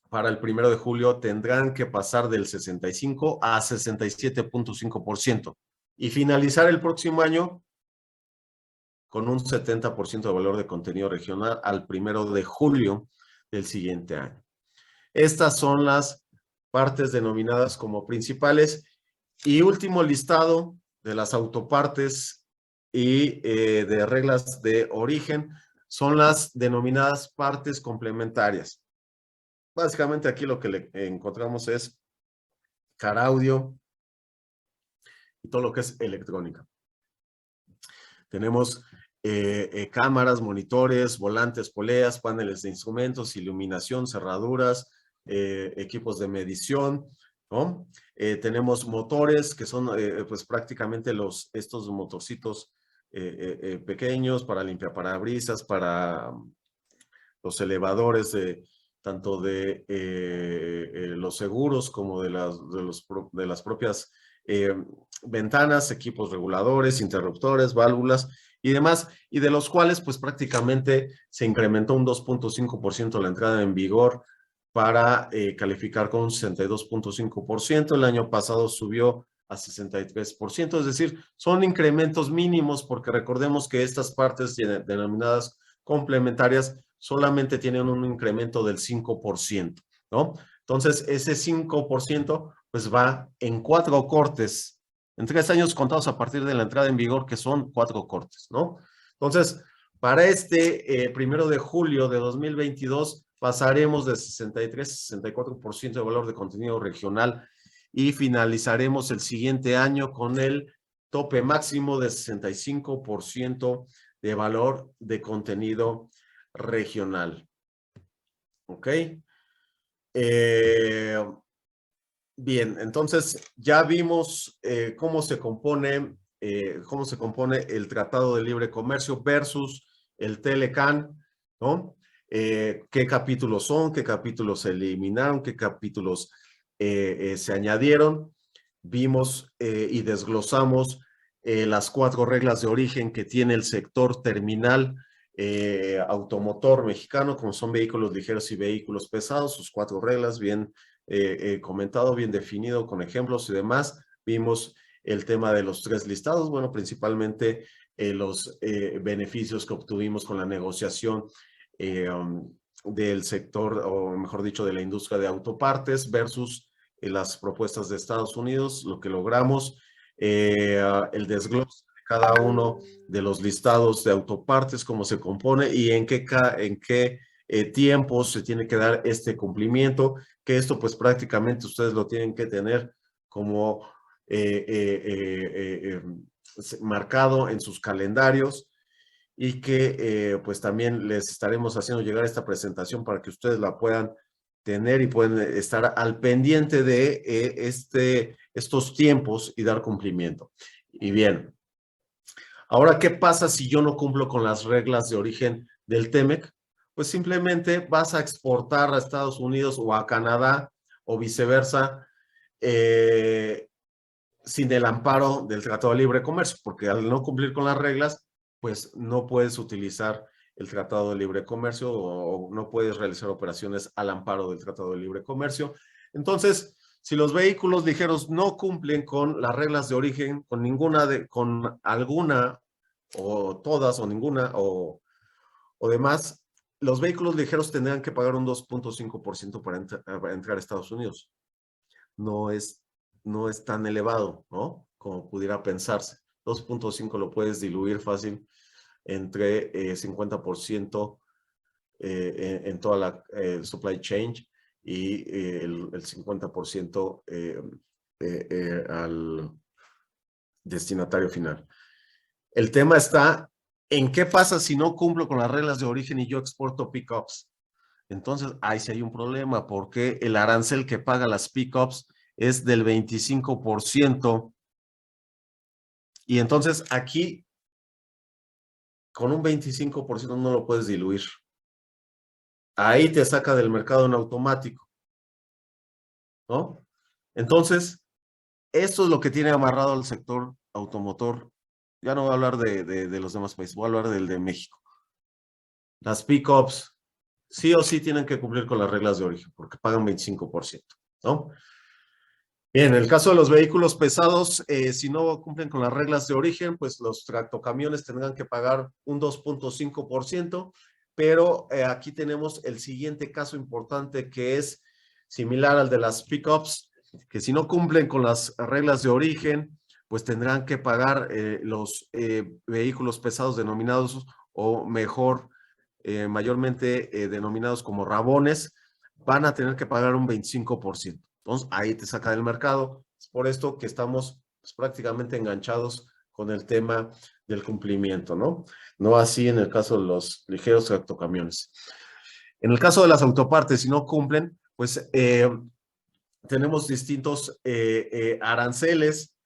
para el 1 de julio tendrán que pasar del 65 a 67.5% y finalizar el próximo año con un 70% de valor de contenido regional al 1 de julio del siguiente año. Estas son las partes denominadas como principales. Y último listado de las autopartes y de reglas de origen son las denominadas partes complementarias. Básicamente aquí lo que le encontramos es car audio y todo lo que es electrónica. Tenemos cámaras, monitores, volantes, poleas, paneles de instrumentos, iluminación, cerraduras, equipos de medición, ¿no? Tenemos motores que son pues prácticamente estos motorcitos pequeños para limpiaparabrisas, para los elevadores tanto de los seguros como de las propias ventanas, equipos reguladores, interruptores, válvulas y demás, y de los cuales pues prácticamente se incrementó un 2.5% la entrada en vigor para calificar con un 62.5%. El año pasado subió a 63%, es decir, son incrementos mínimos porque recordemos que estas partes denominadas complementarias solamente tienen un incremento del 5%, ¿no? Entonces, ese 5% pues va en 4 cortes, en 3 años contados a partir de la entrada en vigor, que son 4 cortes, ¿no? Entonces, para este 1 de julio de 2022 pasaremos de 63 a 64% de valor de contenido regional y finalizaremos el siguiente año con el tope máximo de 65% de valor de contenido regional. ¿Ok? Bien, entonces ya vimos cómo se compone el Tratado de Libre Comercio versus el Telecan, ¿no? qué capítulos son, qué capítulos se eliminaron, qué capítulos se añadieron. Vimos y desglosamos las 4 reglas de origen que tiene el sector terminal automotor mexicano, como son vehículos ligeros y vehículos pesados, sus 4 reglas bien comentado, bien definido con ejemplos y demás. Vimos el tema de los 3 listados, bueno, principalmente los beneficios que obtuvimos con la negociación del sector, o mejor dicho, de la industria de autopartes versus las propuestas de Estados Unidos, lo que logramos, el desglose de cada uno de los listados de autopartes, cómo se compone y en qué tiempos se tiene que dar este cumplimiento, que esto pues prácticamente ustedes lo tienen que tener como marcado en sus calendarios y que pues también les estaremos haciendo llegar esta presentación para que ustedes la puedan tener y pueden estar al pendiente de estos tiempos y dar cumplimiento. Y bien, ahora, ¿qué pasa si yo no cumplo con las reglas de origen del TEMEC? Pues simplemente vas a exportar a Estados Unidos o a Canadá o viceversa sin el amparo del Tratado de Libre Comercio, porque al no cumplir con las reglas, pues no puedes utilizar el Tratado de Libre Comercio o no puedes realizar operaciones al amparo del Tratado de Libre Comercio. Entonces, si los vehículos ligeros no cumplen con las reglas de origen, con alguna o todas o ninguna o demás, los vehículos ligeros tendrán que pagar un 2.5% para entrar a Estados Unidos. No es tan elevado, ¿no? Como pudiera pensarse. 2.5 lo puedes diluir fácil entre 50% en toda la supply chain y el 50% al destinatario final. El tema está en qué pasa si no cumplo con las reglas de origen y yo exporto pickups. Entonces, ahí sí hay un problema, porque el arancel que paga las pickups es del 25%. Y entonces aquí, con un 25% no lo puedes diluir. Ahí te saca del mercado en automático, ¿no? Entonces, esto es lo que tiene amarrado al sector automotor. Ya no voy a hablar de los demás países, voy a hablar del de México. Las pickups sí o sí tienen que cumplir con las reglas de origen, porque pagan 25%, ¿no? Bien, en el caso de los vehículos pesados, si no cumplen con las reglas de origen, pues los tractocamiones tendrán que pagar un 2.5%, pero aquí tenemos el siguiente caso importante que es similar al de las pickups, que si no cumplen con las reglas de origen, pues tendrán que pagar los vehículos pesados denominados, o mejor, mayormente denominados como rabones, van a tener que pagar un 25%. Entonces, ahí te saca del mercado. Es por esto que estamos pues, prácticamente enganchados con el tema del cumplimiento, ¿no? No así en el caso de los ligeros tractocamiones. En el caso de las autopartes, si no cumplen, pues tenemos distintos aranceles.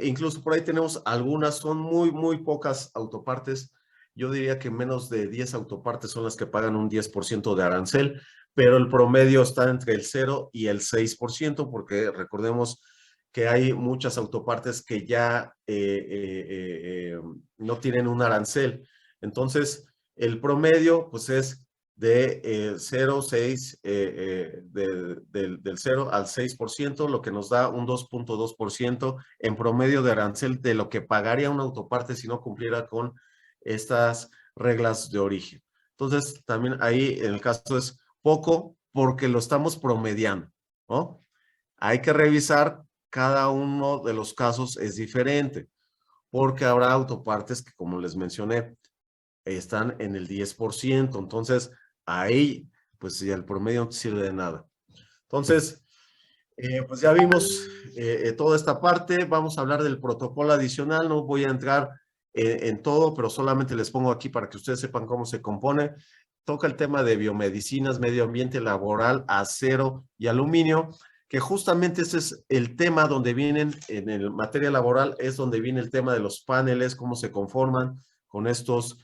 Incluso por ahí tenemos algunas, son muy pocas autopartes. Yo diría que menos de 10 autopartes son las que pagan un 10% de arancel, pero el promedio está entre el 0 y el 6%, porque recordemos que hay muchas autopartes que ya no tienen un arancel. Entonces, el promedio pues es de 0,6, del 0 al 6%, lo que nos da un 2.2% en promedio de arancel de lo que pagaría una autoparte si no cumpliera con estas reglas de origen. Entonces, también ahí en el caso es poco porque lo estamos promediando, ¿no? Hay que revisar, cada uno de los casos es diferente, porque habrá autopartes que, como les mencioné, están en el 10%, entonces ahí, pues si el promedio no sirve de nada. Entonces, pues ya vimos toda esta parte, vamos a hablar del protocolo adicional, no voy a entrar en todo, pero solamente les pongo aquí para que ustedes sepan cómo se compone. Toca el tema de biomedicinas, medio ambiente laboral, acero y aluminio, que justamente ese es el tema donde vienen, en el materia laboral, es donde viene el tema de los paneles, cómo se conforman con estos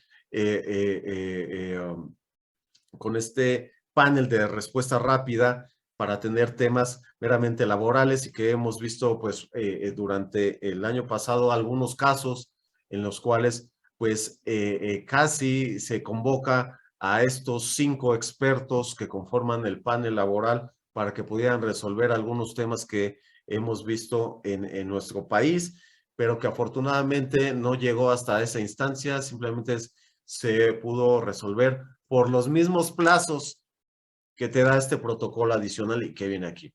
con este panel de respuesta rápida para atender temas meramente laborales y que hemos visto pues durante el año pasado algunos casos en los cuales pues casi se convoca a estos 5 expertos que conforman el panel laboral para que pudieran resolver algunos temas que hemos visto en nuestro país, pero que afortunadamente no llegó hasta esa instancia, simplemente se pudo resolver por los mismos plazos que te da este protocolo adicional y que viene aquí.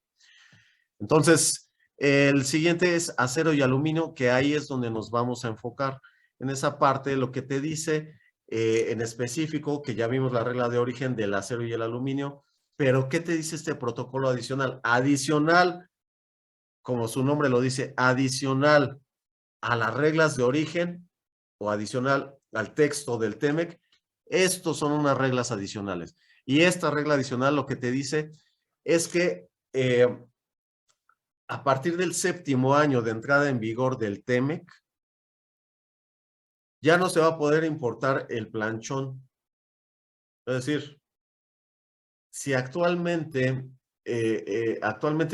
Entonces, el siguiente es acero y aluminio, que ahí es donde nos vamos a enfocar. En esa parte, lo que te dice en específico, que ya vimos la regla de origen del acero y el aluminio, pero ¿qué te dice este protocolo adicional? Adicional, como su nombre lo dice, adicional a las reglas de origen o adicional al texto del TEMEC, estos son unas reglas adicionales. Y esta regla adicional lo que te dice es que a partir del 7º año de entrada en vigor del TEMEC, ya no se va a poder importar el planchón. Es decir, si actualmente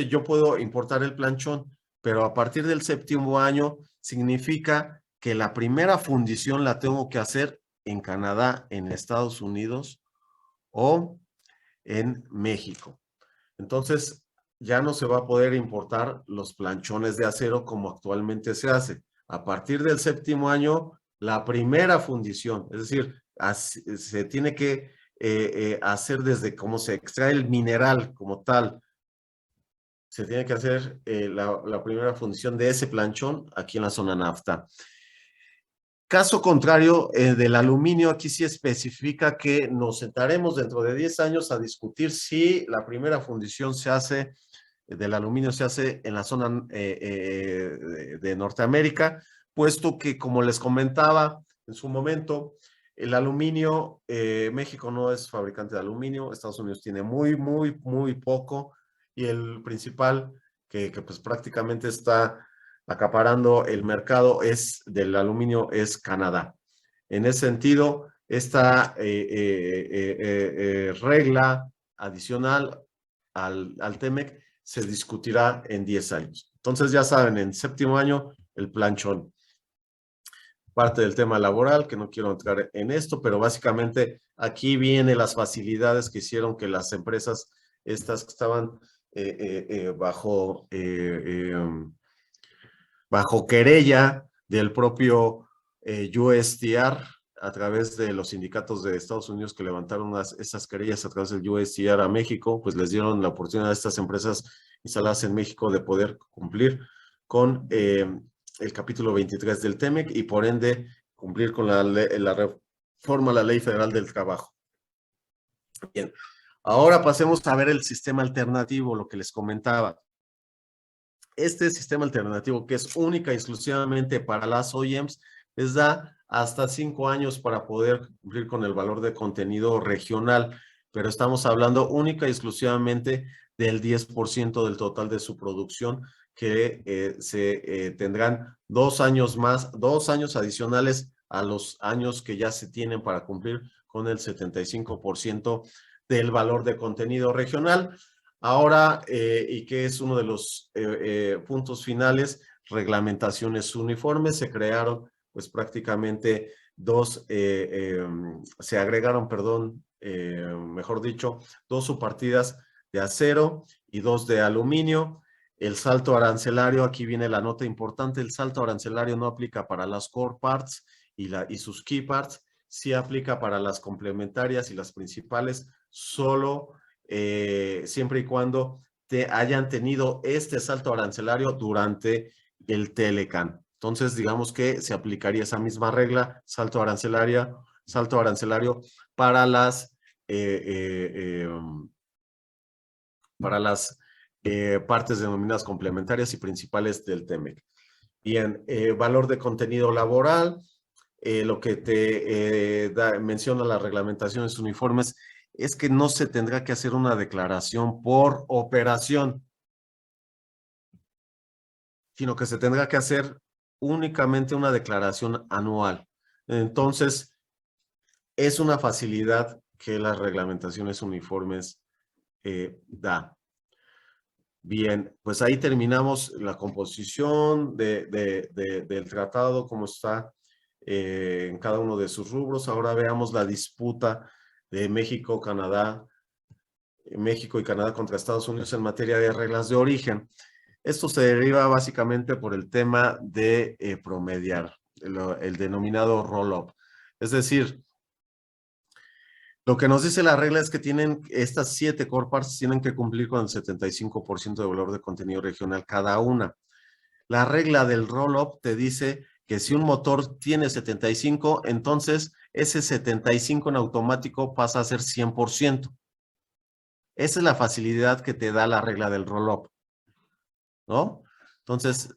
yo puedo importar el planchón, pero a partir del 7º año significa que la primera fundición la tengo que hacer en Canadá, en Estados Unidos o en México. Entonces, ya no se va a poder importar los planchones de acero como actualmente se hace. A partir del 7º año, la primera fundición, es decir, se tiene que hacer desde cómo se extrae el mineral como tal, se tiene que hacer la primera fundición de ese planchón aquí en la zona NAFTA. Caso contrario del aluminio, aquí sí especifica que nos sentaremos dentro de 10 años a discutir si la primera fundición se hace, del aluminio se hace en la zona de Norteamérica, puesto que, como les comentaba en su momento, el aluminio, México no es fabricante de aluminio, Estados Unidos tiene muy poco, y el principal que pues prácticamente está acaparando el mercado del aluminio es Canadá. En ese sentido, esta regla adicional al TEMEC se discutirá en 10 años. Entonces ya saben, en 7º año, el planchón. Parte del tema laboral, que no quiero entrar en esto, pero básicamente aquí vienen las facilidades que hicieron que las empresas estas que estaban bajo querella del propio USTR a través de los sindicatos de Estados Unidos que levantaron esas querellas a través del USTR a México, pues les dieron la oportunidad a estas empresas instaladas en México de poder cumplir con el capítulo 23 del TEMEC y por ende cumplir con la reforma a la Ley Federal del Trabajo. Bien, ahora pasemos a ver el sistema alternativo, lo que les comentaba. Este sistema alternativo, que es única y exclusivamente para las OEMs, les da hasta 5 años para poder cumplir con el valor de contenido regional, pero estamos hablando única y exclusivamente del 10% del total de su producción, que se tendrán 2 años más, 2 años adicionales a los años que ya se tienen para cumplir con el 75% del valor de contenido regional. Ahora, y que es uno de los puntos finales, reglamentaciones uniformes. Se crearon, pues prácticamente se agregaron, mejor dicho, 2 subpartidas de acero y 2 de aluminio. El salto arancelario, aquí viene la nota importante, el salto arancelario no aplica para las core parts y sus key parts, sí aplica para las complementarias y las principales, solo siempre y cuando hayan tenido este salto arancelario durante el Telecan. Entonces, digamos que se aplicaría esa misma regla, salto arancelario para las partes denominadas complementarias y principales del TEMEC. Bien, valor de contenido laboral, lo que te menciona las reglamentaciones uniformes es que no se tendrá que hacer una declaración por operación, sino que se tendrá que hacer únicamente una declaración anual. Entonces, es una facilidad que las reglamentaciones uniformes da. Bien, pues ahí terminamos la composición del tratado, cómo está en cada uno de sus rubros. Ahora veamos la disputa de México y Canadá contra Estados Unidos en materia de reglas de origen. Esto se deriva básicamente por el tema de promediar, el denominado roll-up. Es decir, lo que nos dice la regla es que tienen estas 7 core parts tienen que cumplir con el 75% de valor de contenido regional cada una. La regla del roll-up te dice que si un motor tiene 75, entonces ese 75 en automático pasa a ser 100%. Esa es la facilidad que te da la regla del roll-up, ¿no? Entonces,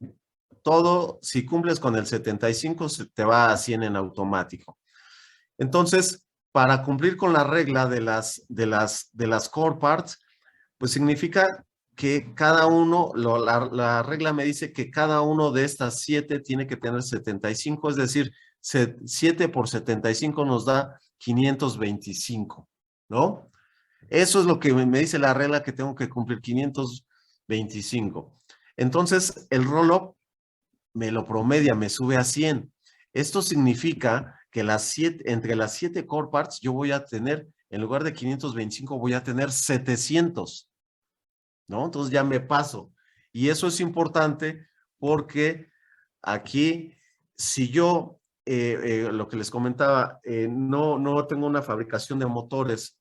todo, si cumples con el 75, se te va a 100 en automático. Entonces, para cumplir con la regla de las core parts, pues significa que cada uno, la regla me dice que cada uno de estas 7 tiene que tener 75, es decir, 7 por 75 nos da 525, ¿no? Eso es lo que me dice la regla que tengo que cumplir, 525. Entonces, el roll-up me lo promedia, me sube a 100. Esto significa que entre las 7 core parts yo voy a tener, en lugar de 525, voy a tener 700, ¿no? Entonces ya me paso. Y eso es importante porque aquí, si yo, lo que les comentaba, no tengo una fabricación de motores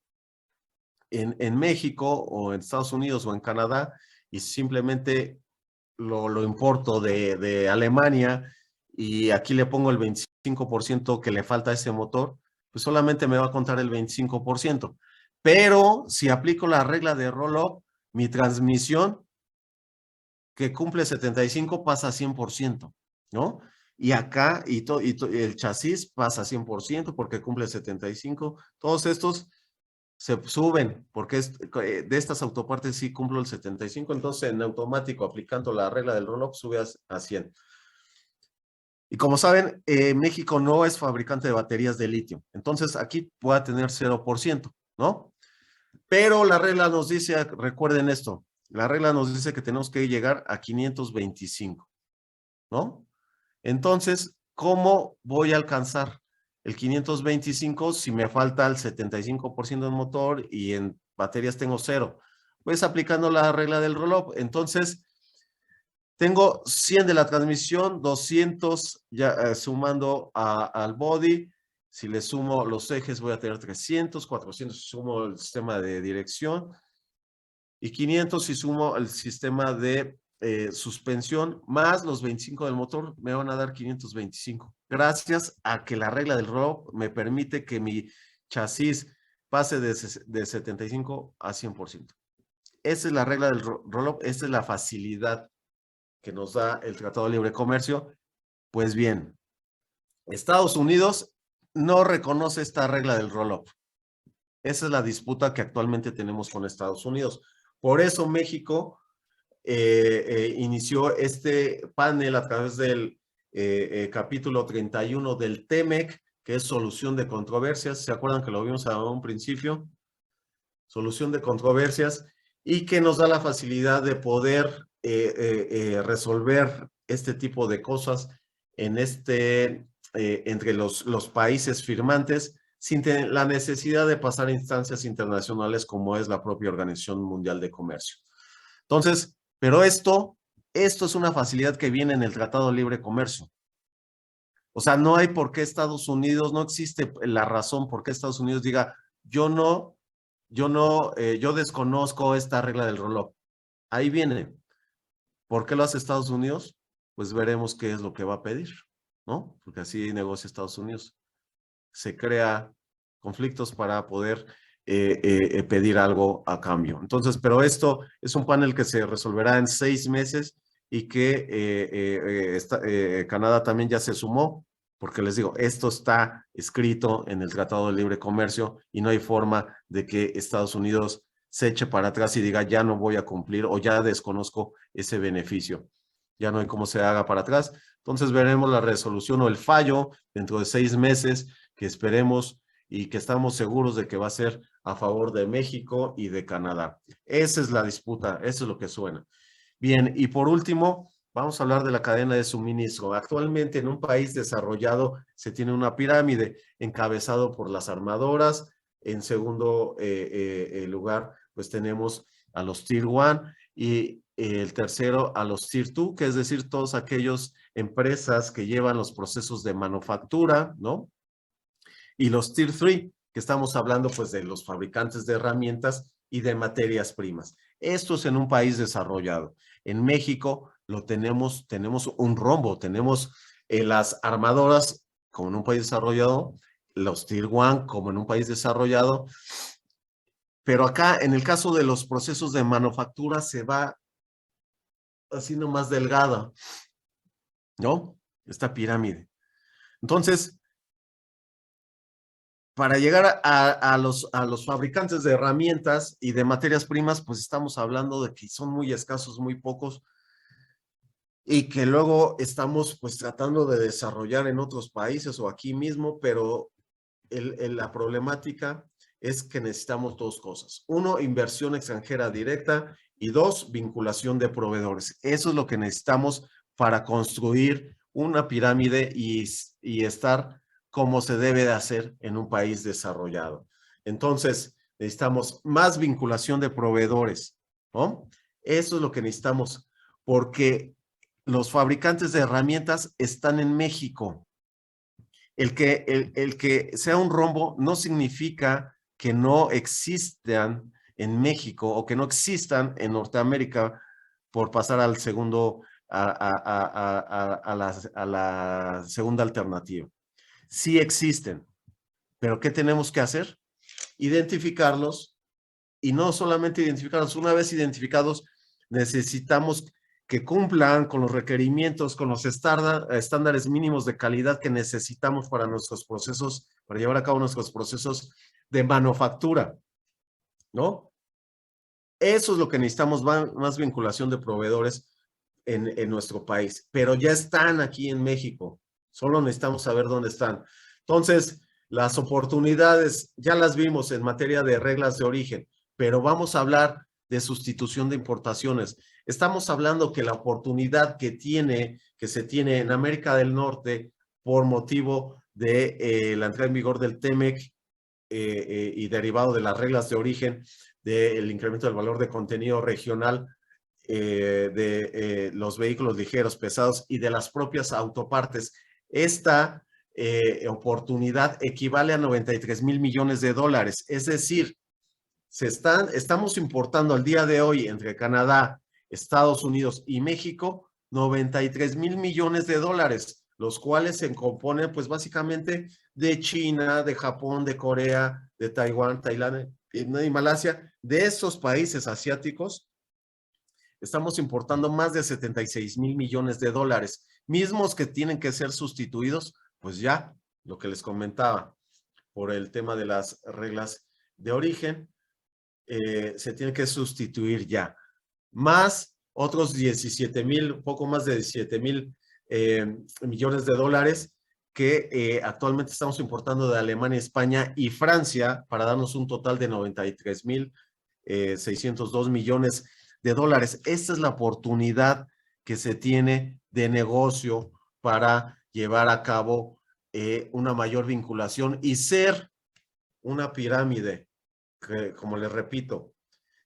en México o en Estados Unidos o en Canadá y simplemente lo importo de Alemania y aquí le pongo el 25% que le falta a ese motor, pues solamente me va a contar el 25%. Pero si aplico la regla de roll-up, mi transmisión que cumple 75 pasa a 100%, ¿no? Y acá, el chasis pasa a 100% porque cumple 75. Todos estos se suben, porque de estas autopartes sí cumplo el 75, entonces en automático, aplicando la regla del roll-up, sube a 100. Y como saben, México no es fabricante de baterías de litio, entonces aquí puede tener 0%, ¿no? Pero la regla nos dice, recuerden esto, la regla nos dice que tenemos que llegar a 525, ¿no? Entonces, ¿cómo voy a alcanzar el 525 si me falta el 75% del motor y en baterías tengo 0? Pues aplicando la regla del roll-up. Entonces, tengo 100 de la transmisión, 200 ya sumando al body. Si le sumo los ejes voy a tener 300, 400 si sumo el sistema de dirección y 500 si sumo el sistema de suspensión más los 25 del motor me van a dar 525. Gracias a que la regla del roll-up me permite que mi chasis pase de 75 a 100%. Esa es la regla del roll-up, esta es la facilidad que nos da el Tratado de Libre Comercio. Pues bien, Estados Unidos no reconoce esta regla del roll-up. Esa es la disputa que actualmente tenemos con Estados Unidos. Por eso México inició este panel a través del capítulo 31 del TEMEC, que es solución de controversias. ¿Se acuerdan que lo vimos a un principio? Solución de controversias y que nos da la facilidad de poder resolver este tipo de cosas en entre los países firmantes sin tener la necesidad de pasar a instancias internacionales como es la propia Organización Mundial de Comercio. Entonces, pero esto es una facilidad que viene en el Tratado de Libre Comercio. O sea, no hay por qué Estados Unidos, no existe la razón por qué Estados Unidos diga, yo desconozco esta regla del roll-up. Ahí viene. ¿Por qué lo hace Estados Unidos? Pues veremos qué es lo que va a pedir, ¿no? Porque así negocia Estados Unidos. Se crea conflictos para poder pedir algo a cambio. Entonces, pero esto es un panel que se resolverá en 6 meses y que Canadá también ya se sumó, porque les digo, esto está escrito en el Tratado de Libre Comercio y no hay forma de que Estados Unidos se eche para atrás y diga, ya no voy a cumplir o ya desconozco ese beneficio. Ya no hay cómo se haga para atrás. Entonces veremos la resolución o el fallo dentro de 6 meses, que esperemos y que estamos seguros de que va a ser a favor de México y de Canadá. Esa es la disputa, eso es lo que suena. Bien, y por último, vamos a hablar de la cadena de suministro. Actualmente en un país desarrollado se tiene una pirámide encabezado por las armadoras. En segundo lugar, pues tenemos a los Tier 1 y el tercero a los Tier 2, que es decir, todas aquellas empresas que llevan los procesos de manufactura, ¿no? Y los Tier 3, que estamos hablando pues de los fabricantes de herramientas y de materias primas. Esto es en un país desarrollado. En México tenemos un rombo, tenemos las armadoras como en un país desarrollado, los Tier 1 como en un país desarrollado, pero acá en el caso de los procesos de manufactura se va haciendo más delgada, ¿no? Esta pirámide. Entonces, para llegar a los fabricantes de herramientas y de materias primas, pues estamos hablando de que son muy escasos, muy pocos, y que luego estamos pues tratando de desarrollar en otros países o aquí mismo, pero la problemática es que necesitamos dos cosas. Uno, inversión extranjera directa y dos, vinculación de proveedores. Eso es lo que necesitamos para construir una pirámide y estar como se debe de hacer en un país desarrollado. Entonces, necesitamos más vinculación de proveedores, ¿no? Eso es lo que necesitamos, porque los fabricantes de herramientas están en México. El que sea un rombo no significa que no existan en México o que no existan en Norteamérica por pasar al segundo, a la segunda alternativa. Sí existen, pero ¿qué tenemos que hacer? Identificarlos y no solamente identificarlos. Una vez identificados, necesitamos que cumplan con los requerimientos, con los estándares mínimos de calidad que necesitamos para nuestros procesos, para llevar a cabo nuestros procesos de manufactura, ¿no? Eso es lo que necesitamos, más vinculación de proveedores en nuestro país, pero ya están aquí en México, solo necesitamos saber dónde están. Entonces, las oportunidades ya las vimos en materia de reglas de origen, pero vamos a hablar de sustitución de importaciones. Estamos hablando que la oportunidad que se tiene en América del Norte por motivo de la entrada en vigor del TEMEC y derivado de las reglas de origen, del incremento del valor de contenido regional de los vehículos ligeros, pesados y de las propias autopartes. Esta oportunidad equivale a 93,000 millones de dólares. Es decir, estamos importando al día de hoy entre Canadá, Estados Unidos y México 93,000 millones de dólares, los cuales se componen pues básicamente de China, de Japón, de Corea, de Taiwán, Tailandia y Malasia. De esos países asiáticos estamos importando más de 76,000 millones de dólares, mismos que tienen que ser sustituidos, pues ya, lo que les comentaba, por el tema de las reglas de origen, se tiene que sustituir ya. Más otros 17,000, poco más de 17,000 millones de dólares que actualmente estamos importando de Alemania, España y Francia para darnos un total de 93,602 millones de dólares. Esta es la oportunidad que se tiene de negocio para llevar a cabo una mayor vinculación y ser una pirámide, que, como les repito,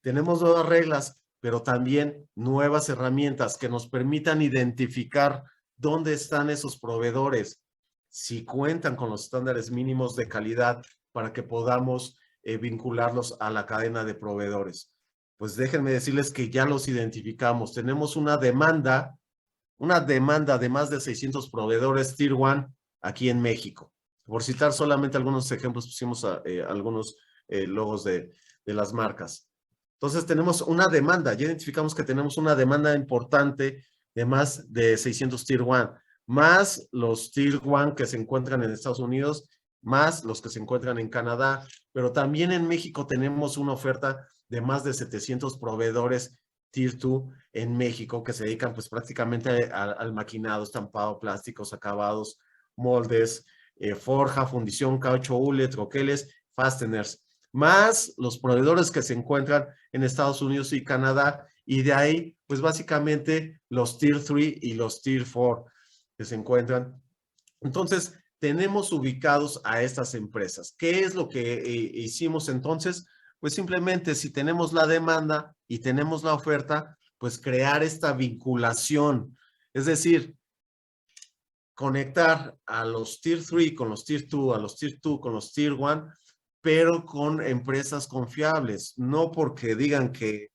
tenemos nuevas reglas, pero también nuevas herramientas que nos permitan identificar dónde están esos proveedores, si cuentan con los estándares mínimos de calidad para que podamos vincularlos a la cadena de proveedores. Pues déjenme decirles que ya los identificamos. Tenemos una demanda de más de 600 proveedores Tier 1 aquí en México. Por citar solamente algunos ejemplos, pusimos algunos logos de las marcas. Entonces tenemos una demanda, ya identificamos que tenemos una demanda importante de más de 600 Tier 1, más los Tier 1 que se encuentran en Estados Unidos, más los que se encuentran en Canadá, pero también en México tenemos una oferta de más de 700 proveedores Tier 2 en México que se dedican pues prácticamente al maquinado, estampado, plásticos, acabados, moldes, forja, fundición, caucho, hule, troqueles, fasteners, más los proveedores que se encuentran en Estados Unidos y Canadá, y de ahí, pues básicamente los Tier 3 y los Tier 4 que se encuentran. Entonces, tenemos ubicados a estas empresas. ¿Qué es lo que hicimos entonces? Pues simplemente si tenemos la demanda y tenemos la oferta, pues crear esta vinculación. Es decir, conectar a los Tier 3 con los Tier 2, a los Tier 2 con los Tier 1, pero con empresas confiables. No porque digan que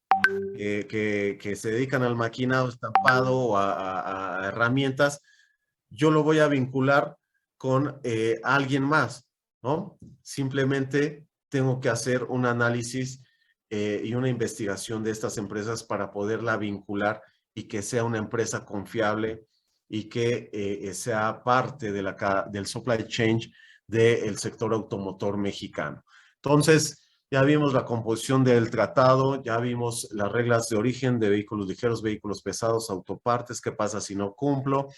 se dedican al maquinado estampado o a herramientas, yo lo voy a vincular con alguien más, ¿no? Simplemente tengo que hacer un análisis y una investigación de estas empresas para poderla vincular y que sea una empresa confiable y que sea parte de del supply chain del sector automotor mexicano. Entonces, ya vimos la composición del tratado, ya vimos las reglas de origen de vehículos ligeros, vehículos pesados, autopartes, qué pasa si no cumplo,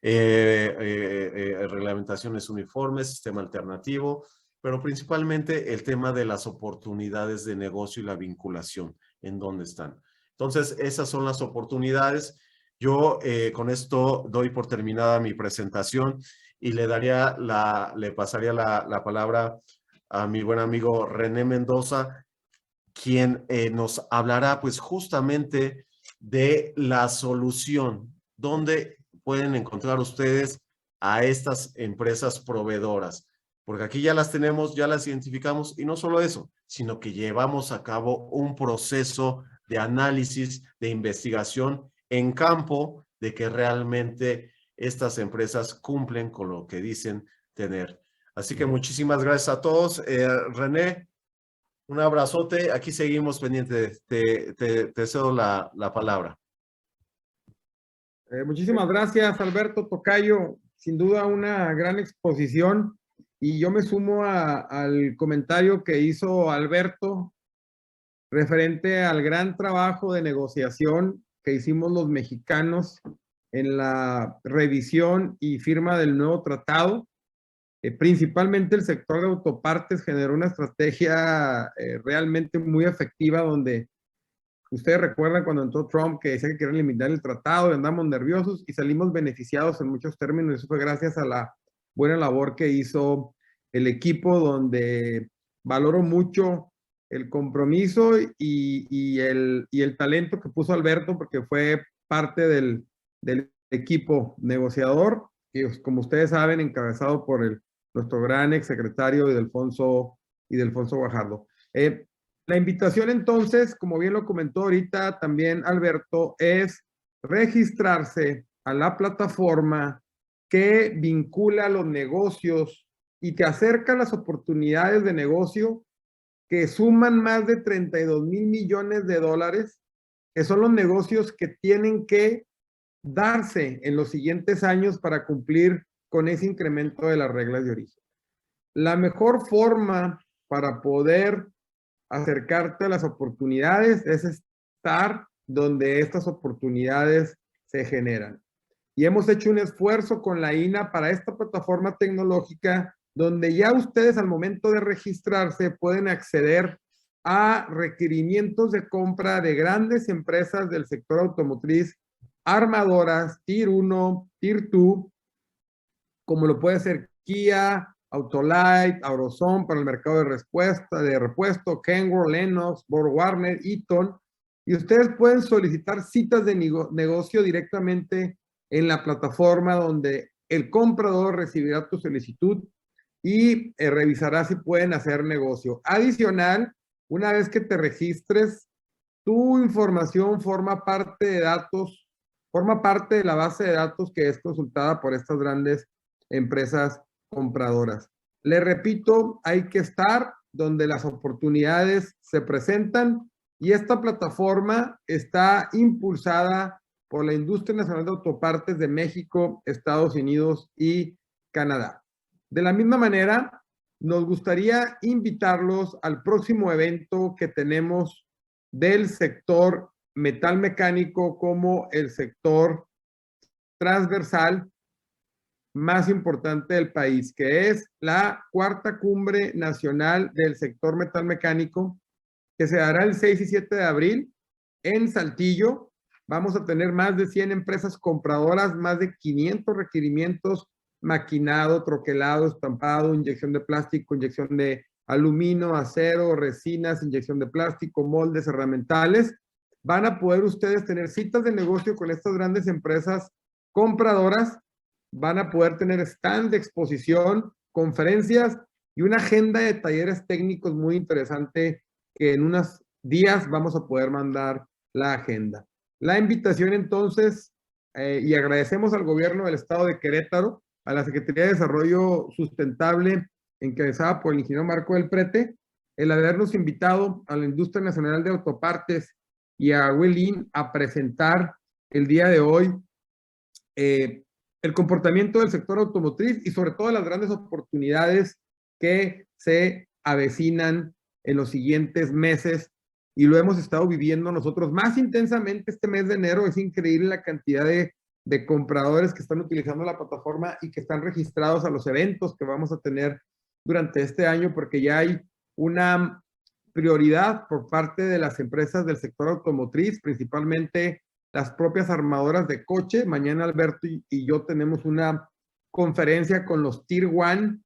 reglamentaciones uniformes, sistema alternativo, pero principalmente el tema de las oportunidades de negocio y la vinculación, en dónde están. Entonces, esas son las oportunidades. Yo con esto doy por terminada mi presentación y le pasaría la palabra a mi buen amigo René Mendoza, quien nos hablará pues justamente de la solución, dónde pueden encontrar ustedes a estas empresas proveedoras, porque aquí ya las tenemos, ya las identificamos, y no solo eso, sino que llevamos a cabo un proceso de análisis, de investigación en campo de que realmente estas empresas cumplen con lo que dicen tener. Así que muchísimas gracias a todos. René, un abrazote. Aquí seguimos pendientes. Te cedo la palabra. Muchísimas gracias, Alberto Tocayo. Sin duda una gran exposición. Y yo me sumo al comentario que hizo Alberto referente al gran trabajo de negociación que hicimos los mexicanos en la revisión y firma del nuevo tratado. Principalmente el sector de autopartes generó una estrategia realmente muy efectiva, donde ustedes recuerdan cuando entró Trump que decía que querían limitar el tratado y andamos nerviosos y salimos beneficiados en muchos términos. Eso fue gracias a la buena labor que hizo el equipo, donde valoro mucho el compromiso y el talento que puso Alberto, porque fue parte del equipo negociador, que como ustedes saben, encabezado por nuestro gran exsecretario Idelfonso Guajardo. La invitación entonces, como bien lo comentó ahorita también Alberto, es registrarse a la plataforma que vincula los negocios y te acerca a las oportunidades de negocio que suman más de 32,000 millones de dólares, que son los negocios que tienen que darse en los siguientes años para cumplir con ese incremento de las reglas de origen. La mejor forma para poder acercarte a las oportunidades es estar donde estas oportunidades se generan. Y hemos hecho un esfuerzo con la INA para esta plataforma tecnológica, donde ya ustedes al momento de registrarse pueden acceder a requerimientos de compra de grandes empresas del sector automotriz, armadoras, Tier 1, Tier 2, como lo puede ser Kia, Autolite, AutoZone para el mercado de repuesto, Kenworth, Lennox, BorgWarner, Eaton, y ustedes pueden solicitar citas de negocio directamente en la plataforma, donde el comprador recibirá tu solicitud y revisará si pueden hacer negocio. Adicional, una vez que te registres, tu información forma parte de la base de datos que es consultada por estas grandes empresas compradoras. Le repito, hay que estar donde las oportunidades se presentan, y esta plataforma está impulsada por la Industria Nacional de Autopartes de México, Estados Unidos y Canadá. De la misma manera, nos gustaría invitarlos al próximo evento que tenemos del sector metal mecánico como el sector transversal, más importante del país, que es la cuarta cumbre nacional del sector metalmecánico, que se dará el 6 y 7 de abril en Saltillo. Vamos a tener más de 100 empresas compradoras, más de 500 requerimientos, maquinado, troquelado, estampado, inyección de plástico, inyección de aluminio, acero, resinas, inyección de plástico, moldes, herramientales. Van a poder ustedes tener citas de negocio con estas grandes empresas compradoras, van a poder tener stand de exposición, conferencias y una agenda de talleres técnicos muy interesante que en unos días vamos a poder mandar la agenda. La invitación entonces, y agradecemos al gobierno del estado de Querétaro, a la Secretaría de Desarrollo Sustentable, encabezada por el ingeniero Marco del Prete, el habernos invitado a la Industria Nacional de Autopartes y a Well-In a presentar el día de hoy el comportamiento del sector automotriz y sobre todo las grandes oportunidades que se avecinan en los siguientes meses, y lo hemos estado viviendo nosotros más intensamente este mes de enero. Es increíble la cantidad de compradores que están utilizando la plataforma y que están registrados a los eventos que vamos a tener durante este año, porque ya hay una prioridad por parte de las empresas del sector automotriz, principalmente las propias armadoras de coche. Mañana Alberto y yo tenemos una conferencia con los Tier 1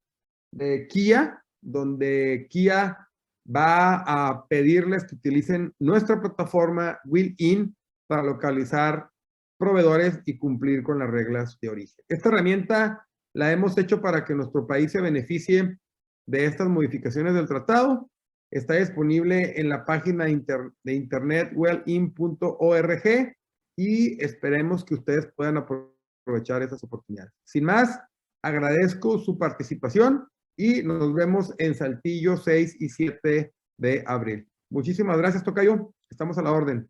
de Kia, donde Kia va a pedirles que utilicen nuestra plataforma Well-In para localizar proveedores y cumplir con las reglas de origen. Esta herramienta la hemos hecho para que nuestro país se beneficie de estas modificaciones del tratado. Está disponible en la página de internet wellin.org y esperemos que ustedes puedan aprovechar esas oportunidades. Sin más, agradezco su participación y nos vemos en Saltillo 6 y 7 de abril. Muchísimas gracias, tocayo. Estamos a la orden.